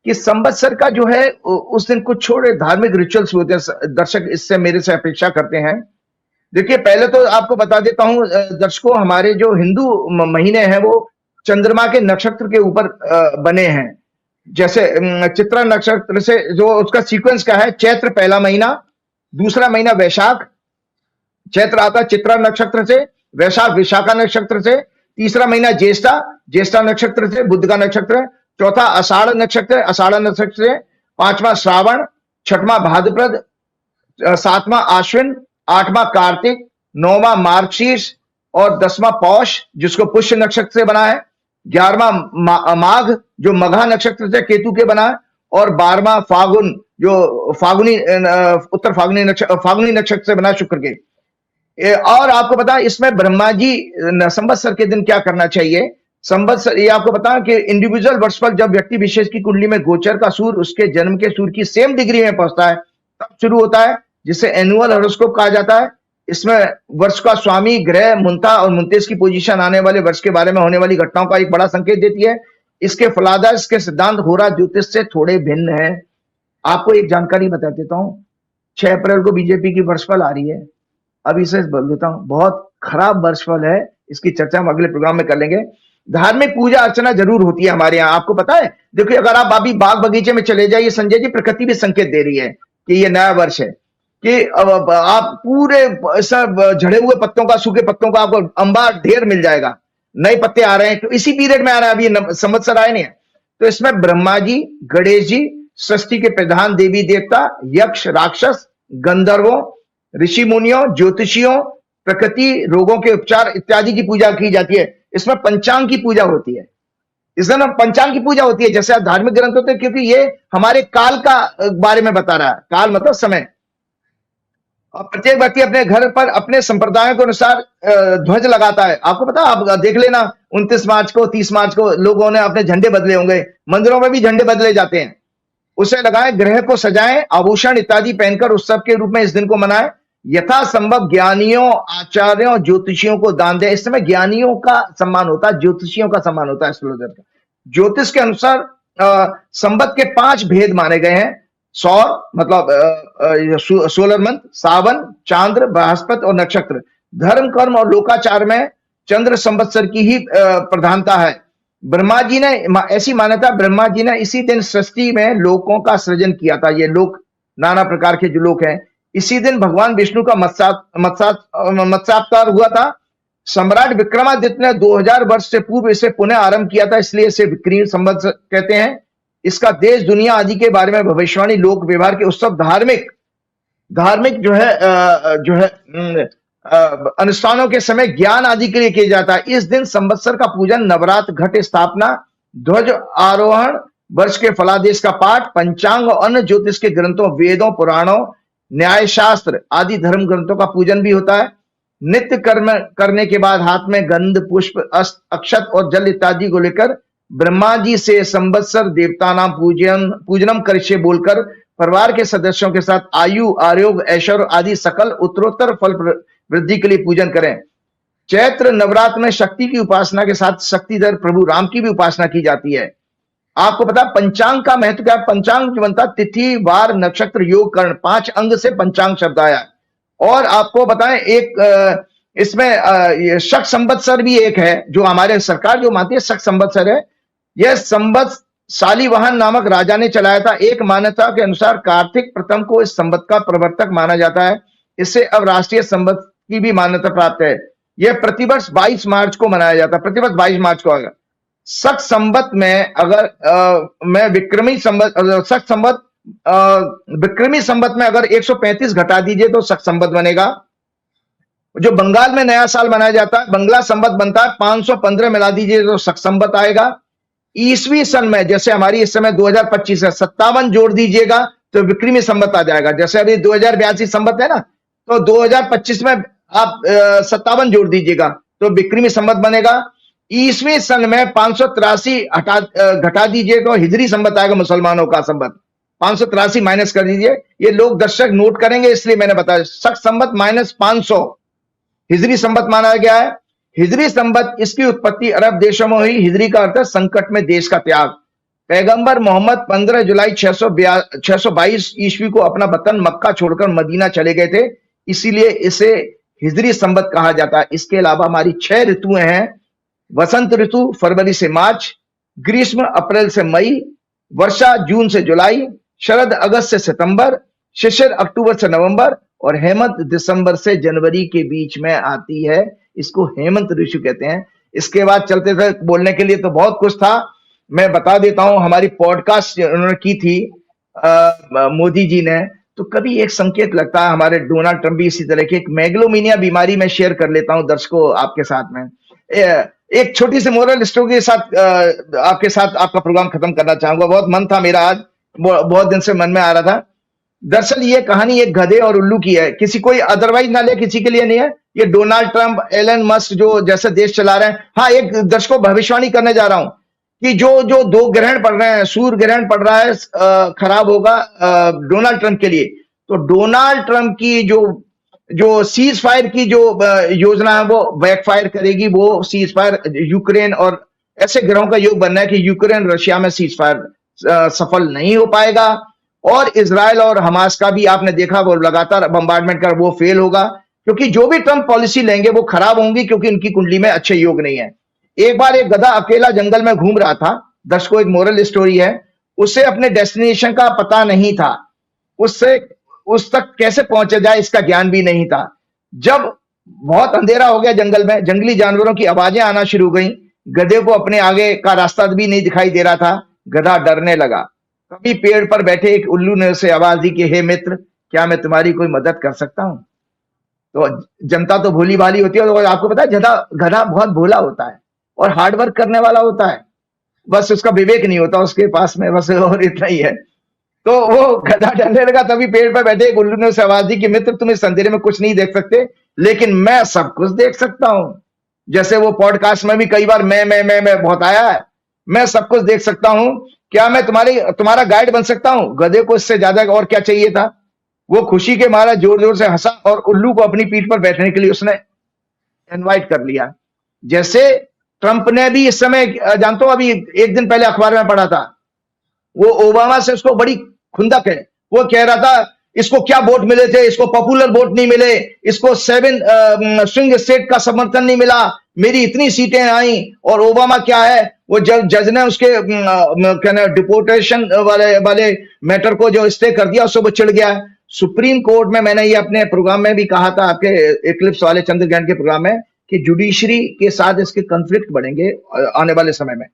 कि संवत्सर का जो है उस दिन कुछ छोटे धार्मिक रिचुअल्स होते हैं। दर्शक इससे मेरे से अपेक्षा करते हैं देखिए, पहले तो आपको बता देता हूं दर्शकों, हमारे जो हिंदू महीने हैं वो चंद्रमा के नक्षत्र के ऊपर बने हैं। जैसे चित्रा नक्षत्र से जो उसका सीक्वेंस क्या है, चैत्र पहला महीना, दूसरा महीना वैशाख, चैत्र आता है चित्रा नक्षत्र से, वैशाख विशाखा नक्षत्र से, तीसरा महीना ज्येष्ठा, ज्येष्ठा नक्षत्र से, बुध का नक्षत्र, चौथा आषाढ़ नक्षत्र, आषाढ़ नक्षत्र से, पांचवा श्रावण, छठवां भाद्रपद, सातवां आश्विन, आठवां कार्तिक, नौवां मार्गशीर्ष और 10वां पौष जिसको पुष्य नक्षत्र से बना है, 11वां माघ जो मघा नक्षत्र से केतु के बना है, और 12वां फागुन जो फागुनी उत्तर फागुनी नक्षत्र से बना शुक्र के। और आपको पता इसमें ब्रह्मा जी संवत्सर के दिन क्या करना चाहिए। संवत्सर ये आपको बता कि इंडिविजुअल वर्षफल जब व्यक्ति विशेष की कुंडली में गोचर का सूर्य उसके जन्म के सूर्य की सेम डिग्री में पहुंचता है तब शुरू होता है, जिसे एनुअल हॉरोस्कोप कहा जाता है। इसमें वर्ष का स्वामी ग्रह मुंता और मुंतेज की पोजीशन आने वाले वर्ष के बारे में होने वाली घटनाओं का एक बड़ा संकेत देती है। इसके फलादेश के सिद्धांत होरा ज्योतिष से थोड़े भिन्न है। आपको एक जानकारी बता देता हूं, 6 अप्रैल को बीजेपी की वर्षफल आ रही है। अब इसे बोल देता हूं, बहुत खराब वर्षफल है, इसकी चर्चा हम अगले प्रोग्राम में कर लेंगे। धार्मिक पूजा अर्चना जरूर होती है हमारे यहाँ, आपको पता है। देखिए, अगर आप अभी बाग बगीचे में चले जाइए संजय जी, प्रकृति भी संकेत दे रही है कि ये नया वर्ष है, कि अब आप पूरे सब झड़े हुए पत्तों का, सूखे पत्तों का आपको अंबार ढेर मिल जाएगा, नए पत्ते आ रहे हैं, तो इसी पीरियड में आ रहा है, अभी संवत्सर आए नहीं है। तो इसमें ब्रह्मा जी, गणेश जी, सृष्टि के प्रधान देवी देवता, यक्ष, राक्षस, गंधर्वों, ऋषि मुनियों, ज्योतिषियों, प्रकृति, रोगों के उपचार इत्यादि की पूजा की जाती है। इसमें पंचांग की पूजा होती है, इसमें पंचांग की पूजा होती है। जैसे आप धार्मिक ग्रंथ होते हैं, क्योंकि ये हमारे काल का बारे में बता रहा है। काल मतलब समय। और प्रत्येक व्यक्ति अपने घर पर अपने संप्रदायों के अनुसार ध्वज लगाता है। आपको पता, आप देख लेना 29 मार्च को, 30 मार्च को लोगों ने अपने झंडे बदले होंगे, मंदिरों में भी झंडे बदले जाते हैं। उसे लगाएं, ग्रह को सजाएं, आभूषण इत्यादि पहनकर उत्सव के रूप में इस दिन को मनाएं। यथासंभव ज्ञानियों, आचार्यों, ज्योतिषियों को दान दें। इस समय ज्ञानियों का सम्मान होता है, ज्योतिषियों का सम्मान होता है। एस्ट्रोलॉजर का ज्योतिष के अनुसार संवत के 5 भेद माने गए हैं। सौर मतलब सोलर मंथ, सावन, चांद्र, बृहस्पति और नक्षत्र। धर्म, कर्म और लोकाचार में चंद्र संवत्सर की ही प्रधानता है। ब्रह्मा जी ने ऐसी मान्यता, ब्रह्मा जी ने इसी दिन सृष्टि में लोकों का सृजन किया था। ये लोक नाना प्रकार के जो लोक हैं, इसी दिन भगवान विष्णु का मत्स्यावतार हुआ था। सम्राट विक्रमादित्य ने 2000 वर्ष से पूर्व इसे पुनः आरंभ किया था, इसलिए इसे विक्रमी संवत्सर कहते हैं। इसका देश दुनिया आदि के बारे में भविष्यवाणी, लोक व्यवहार के उत्सव, धार्मिक जो है अनुष्ठानों के समय ज्ञान आदि के लिए किया जाता है। इस दिन संवत्सर का पूजन, नवरात्र, घट स्थापना, ध्वज आरोहण, वर्ष के फलादेश का पाठ, पंचांग और अन्य ज्योतिष के ग्रंथों, वेदों, पुराणों, न्याय शास्त्र आदि धर्म ग्रंथों का पूजन भी होता है। नित्य कर्म करने के बाद हाथ में गंध, पुष्प, अक्षत और जल इत्यादि को लेकर ब्रह्मा जी से संवत्सर देवता नाम पूजनम करिष्ये बोलकर परिवार के सदस्यों के साथ आयु, आरोग्य, ऐश्वर्य आदि सकल उत्तरोत्तर फल वृद्धि के लिए पूजन करें। चैत्र नवरात्र में शक्ति की उपासना के साथ शक्तिधर प्रभु राम की भी उपासना की जाती है। आपको पता पंचांग का महत्व क्या है। पंचांग जो बनता, तिथि, वार, नक्षत्र, योग, कर्ण, 5 अंग से पंचांग शब्द आया। और आपको बताएं एक इसमें शक संवत्सर भी एक है, जो हमारे सरकार जो मानती है शक संवत्सर है। यह संवत्सर शालिवाहन नामक राजा ने चलाया था। एक मान्यता के अनुसार कार्तिक प्रथम को इस संवत का प्रवर्तक माना जाता है। इससे अब राष्ट्रीय संवत की भी मान्यता प्राप्त है। यह प्रतिवर्ष 22 मार्च को मनाया जाता है, प्रतिवर्ष 22 मार्च को। अगर शक संवत में अगर विक्रमी संवत में अगर 135 घटा दीजिए तो शक संवत बनेगा। जो बंगाल में नया साल मनाया जाता है, बंगला संवत बनता है, 515 मिला दीजिए तो शक संवत आएगा। ईसवी सन में जैसे हमारी इस समय 2025 है, 57 जोड़ दीजिएगा तो विक्रमी संवत आ जाएगा। जैसे अभी 2082 संवत है ना, तो 2025 में आप 57 जोड़ दीजिएगा तो विक्रमी संवत बनेगा। ईसवी सन में 583 घटा दीजिए तो हिजरी संवत आएगा, मुसलमानों का संवत। 583 माइनस कर दीजिए, ये लोग दर्शक नोट करेंगे इसलिए मैंने बताया। शक संवत -500 हिजरी संवत माना गया है। हिजरी संवत, इसकी उत्पत्ति अरब देशों में हुई। हिजरी का अर्थ है संकट में देश का त्याग। पैगंबर मोहम्मद 15 जुलाई 622 ईस्वी को अपना वतन मक्का छोड़कर मदीना चले गए थे, इसीलिए इसे हिजरी संवत कहा जाता है। इसके अलावा हमारी 6 ऋतुएं हैं। वसंत ऋतु फरवरी से मार्च, ग्रीष्म अप्रैल से मई, वर्षा जून से जुलाई, शरद अगस्त से सितंबर, शिशिर अक्टूबर से नवंबर और हेमंत दिसंबर से जनवरी के बीच में आती है। इसको हेमंत ऋतु कहते हैं। इसके बाद चलते थे, बोलने के लिए तो बहुत कुछ था, मैं बता देता हूं। हमारी पॉडकास्ट उन्होंने की थी मोदी जी ने, तो कभी एक संकेत लगता है, हमारे डोनाल्ड ट्रंप भी इसी तरह की एक मैग्लोमीनिया बीमारी में शेयर कर लेता हूं दर्शकों आपके साथ में। एक छोटी सी मोरल स्टोरी के साथ आपके साथ आपका प्रोग्राम खत्म करना चाहूंगा। बहुत मन था मेरा आज, बहुत दिन से मन में आ रहा था। दरअसल ये कहानी एक गधे और उल्लू की है, किसी कोई अदरवाइज ना ले, किसी के लिए नहीं है। ये डोनाल्ड ट्रंप, एलन मस्क जो जैसे देश चला रहे हैं। हाँ, एक दर्शकों भविष्यवाणी करने जा रहा हूं कि जो जो 2 ग्रहण पड़ रहे हैं, सूर्य ग्रहण पड़ रहा है, खराब होगा डोनाल्ड ट्रंप के लिए। तो डोनाल्ड ट्रंप की जो सीज फायर की जो योजना है वो बैकफायर करेगी। वो सीज फायर यूक्रेन और ऐसे ग्रहों का योग बनना है कि यूक्रेन रशिया में सीज फायर सफल नहीं हो पाएगा। और इजराइल और हमास का भी आपने देखा, वो लगातार बंबार्डमेंट कर, वो फेल होगा, क्योंकि जो भी ट्रंप पॉलिसी लेंगे वो खराब होंगी, क्योंकि उनकी कुंडली में अच्छे योग नहीं है। एक बार एक गधा अकेला जंगल में घूम रहा था। दर्शकों, एक मोरल स्टोरी है। उसे अपने डेस्टिनेशन का पता नहीं था, उस तक कैसे पहुंचा जाए इसका ज्ञान भी नहीं था। जब बहुत अंधेरा हो गया जंगल में, जंगली जानवरों की आवाजें आना शुरू गई, गधे को अपने आगे का रास्ता भी नहीं दिखाई दे रहा था। गधा डरने लगा। तभी पेड़ पर बैठे एक उल्लू ने उसे आवाज दी कि हे मित्र, क्या मैं तुम्हारी कोई मदद कर सकता हूं? तो जनता तो भोली भाली होती है, और आपको पता है गधा बहुत भोला होता है और हार्डवर्क करने वाला होता है, बस उसका विवेक नहीं होता उसके पास में, बस और इतना ही है। तो वो गधा डरने लगा। तभी पेड़ पर बैठे एक उल्लू ने उसे आवाज दी कि मित्र, तुम इस अंधेरे में कुछ नहीं देख सकते, लेकिन मैं सब कुछ देख सकता हूं। जैसे वो पॉडकास्ट में भी कई बार मैं बहुत आया है, मैं सब कुछ देख सकता हूं। क्या मैं तुम्हारा गाइड बन सकता हूं? गधे को इससे ज्यादा और क्या चाहिए था। वो खुशी के मारा जोर जोर से हंसा और उल्लू को अपनी पीठ पर बैठने के लिए उसने इनवाइट कर लिया। जैसे ट्रंप ने भी इस समय, जानते हो, अभी एक दिन पहले अखबार में पढ़ा था, वो ओबामा से उसको बड़ी खुंदक है। वो कह रहा था इसको क्या वोट मिले थे, इसको पॉपुलर वोट नहीं मिले, इसको 7 स्विंग स्टेट का समर्थन नहीं मिला, मेरी इतनी सीटें आई। और ओबामा क्या है, वो जज ने उसके कहना डिपोर्टेशन वाले मैटर को जो स्टे कर दिया, उससे वो चिढ़ गया है। सुप्रीम कोर्ट में, मैंने ये अपने प्रोग्राम में भी कहा था, आपके इक्लिप्स वाले चंद्रग्रहण के प्रोग्राम में, कि जुडिशरी के साथ इसके कॉन्फ्लिक्ट बढ़ेंगे आने वाले समय में।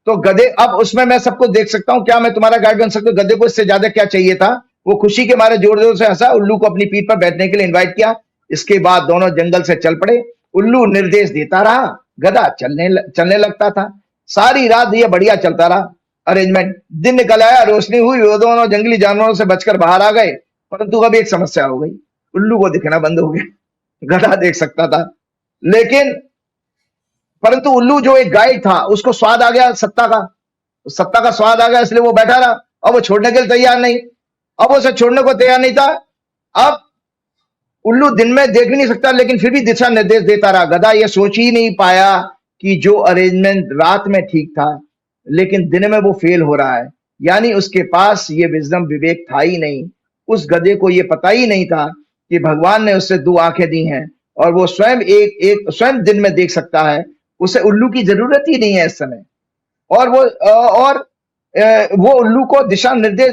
तो गधे, अब उसमें मैं सबको देख सकता हूं, क्या मैं तुम्हारा गाइड बन सकता हूं? गधे को इससे ज्यादा क्या चाहिए था। वो खुशी के मारे जोर जोर से हंसा, उल्लू को अपनी पीठ पर बैठने के लिए इनवाइट किया। इसके बाद दोनों जंगल से चल पड़े। उल्लू निर्देश देता रहा, गधा चलने लगता था। सारी रात ये बढ़िया चलता रहा अरेंजमेंट। दिन निकल आया, रोशनी हुई, वो दोनों जंगली जानवरों से बचकर बाहर आ गए। परंतु अब एक समस्या हो गई, उल्लू को दिखना बंद हो गया। गधा देख सकता था, लेकिन परंतु उल्लू जो एक गाइड था, उसको स्वाद आ गया सत्ता का स्वाद आ गया, इसलिए वो बैठा रहा। अब वो छोड़ने के लिए तैयार नहीं, अब वो उसे छोड़ने को तैयार नहीं था। अब उल्लू दिन में देख नहीं सकता, लेकिन फिर भी दिशा निर्देश देता रहा। गधा ये सोच ही नहीं पाया कि जो अरेंजमेंट रात में ठीक था, लेकिन दिन में वो फेल हो रहा है। यानी उसके पास ये विजडम, विवेक था ही नहीं। उस गधे को ये पता ही नहीं था कि भगवान ने उससे 2 आंखें दी हैं और वो स्वयं दिन में देख सकता है। उसे उल्लू की जरूरत ही नहीं है इस समय। और वो उल्लू को दिशा निर्देश,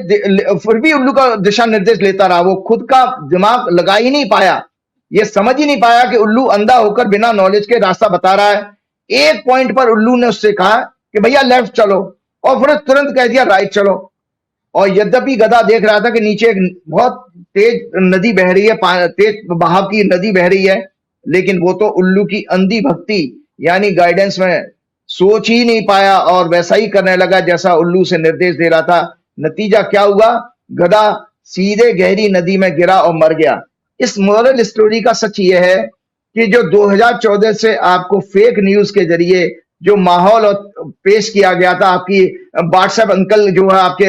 फिर भी उल्लू का दिशा निर्देश लेता रहा। वो खुद का दिमाग लगा ही नहीं पाया, ये समझ ही नहीं पाया कि उल्लू अंधा होकर बिना नॉलेज के रास्ता बता रहा है। एक पॉइंट पर उल्लू ने उससे कहा कि भैया लेफ्ट चलो, और फिर तुरंत कह दिया राइट चलो। और यद्यपि गधा देख रहा था कि नीचे एक बहुत तेज नदी बह रही है, तेज बहाव की नदी बह रही है, लेकिन वो तो उल्लू की अंधी भक्ति यानी गाइडेंस में सोच ही नहीं पाया और वैसा ही करने लगा जैसा उल्लू से निर्देश दे रहा था। नतीजा क्या हुआ, गधा सीधे गहरी नदी में गिरा और मर गया। इस मोरल स्टोरी का सच ये है कि जो 2014 से आपको फेक न्यूज के जरिए जो माहौल पेश किया गया था, आपकी व्हाट्सएप अंकल जो है आपके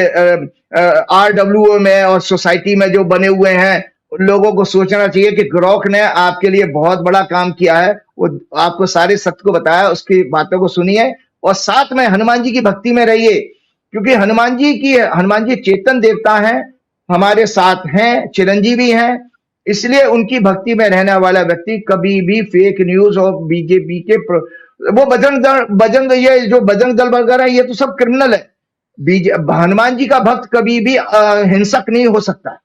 RWO में और सोसाइटी में जो बने हुए हैं, उन लोगों को सोचना चाहिए कि ग्रोक ने आपके लिए बहुत बड़ा काम किया है। वो आपको सारे सत्य को बताया, उसकी बातों को सुनिए और साथ में हनुमान जी की भक्ति में रहिए, क्योंकि हनुमान जी चेतन देवता हैं, हमारे साथ हैं, चिरंजीवी हैं। इसलिए उनकी भक्ति में रहने वाला व्यक्ति कभी भी फेक न्यूज और बीजेपी के वो बजरंग ये जो बजरंग दल वगैरह ये तो सब क्रिमिनल है। हनुमान जी का भक्त कभी भी हिंसक नहीं हो सकता।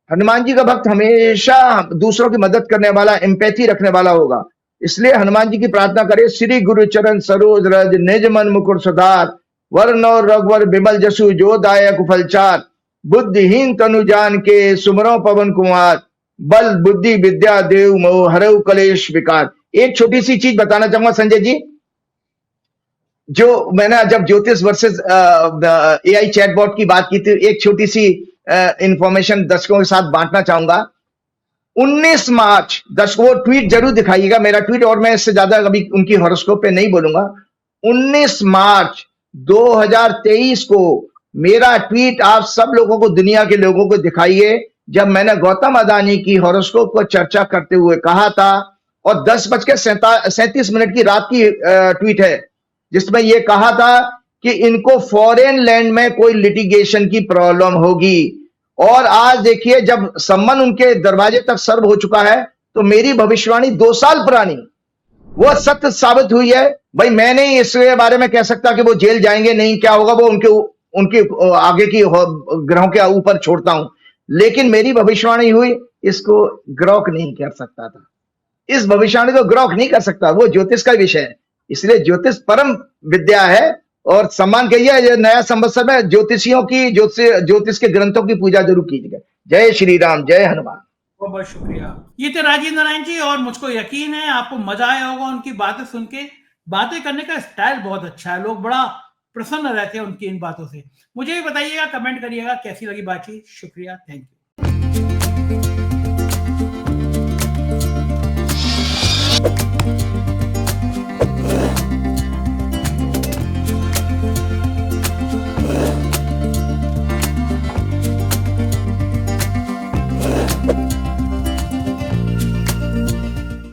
हनुमान जी का भक्त हमेशा दूसरों की मदद करने वाला, एम्पैथी रखने वाला होगा। इसलिए हनुमान जी की प्रार्थना करें, श्री गुरु चरण सरोज रज निज मन मुकुर सुधार, वर्ण और रघुवर बिमल जसु जो दायक फलचार, बुद्धिहीन तनु जान के सुमरो पवन कुमार, बल बुद्धि विद्या देव मोह हरऊ कलेश विकार। एक छोटी सी चीज बताना चाहूंगा संजय जी, जो मैंने जब ज्योतिष वर्सेस एआई चैटबॉट की बात की थी, एक छोटी सी इंफॉर्मेशन दर्शकों के साथ बांटना चाहूंगा। 19 मार्च दर्शकों वो ट्वीट जरूर दिखाइएगा, मेरा ट्वीट, और मैं इससे ज्यादा कभी उनकी हॉरोस्कोप पे नहीं बोलूंगा। 19 मार्च 2023 को मेरा ट्वीट आप सब लोगों को, दुनिया के लोगों को दिखाइए, जब मैंने गौतम अदानी की हॉरोस्कोप को चर्चा करते हुए कहा था, और 10:37 की रात की ट्वीट है जिसमें यह कहा था कि इनको फॉरेन लैंड में कोई लिटिगेशन की प्रॉब्लम होगी। और आज देखिए जब सम्मन उनके दरवाजे तक सर्व हो चुका है, तो मेरी भविष्यवाणी 2 साल पुरानी वो सत्य साबित हुई है। भाई मैं नहीं इसके बारे में कह सकता कि वो जेल जाएंगे, नहीं क्या होगा, वो उनके आगे की ग्रहों के ऊपर छोड़ता हूं, लेकिन मेरी भविष्यवाणी हुई, इसको ग्रॉक नहीं कर सकता था, इस भविष्यवाणी को ग्रॉक नहीं कर सकता, वो ज्योतिष का विषय है। इसलिए ज्योतिष परम विद्या है, और सम्मान कहिए नया संवत्सर में ज्योतिषियों की, ज्योतिष के ग्रंथों की पूजा जरूर कीजिएगा। जय श्री राम, जय हनुमान। बहुत बहुत शुक्रिया। ये थे राजीव नारायण जी, और मुझको यकीन है आपको मजा आया होगा उनकी बातें सुन के। बातें करने का स्टाइल बहुत अच्छा है, लोग बड़ा प्रसन्न रहते हैं उनकी इन बातों से। मुझे भी बताइएगा, कमेंट करिएगा कैसी लगी बातचीत। शुक्रिया, थैंक यू।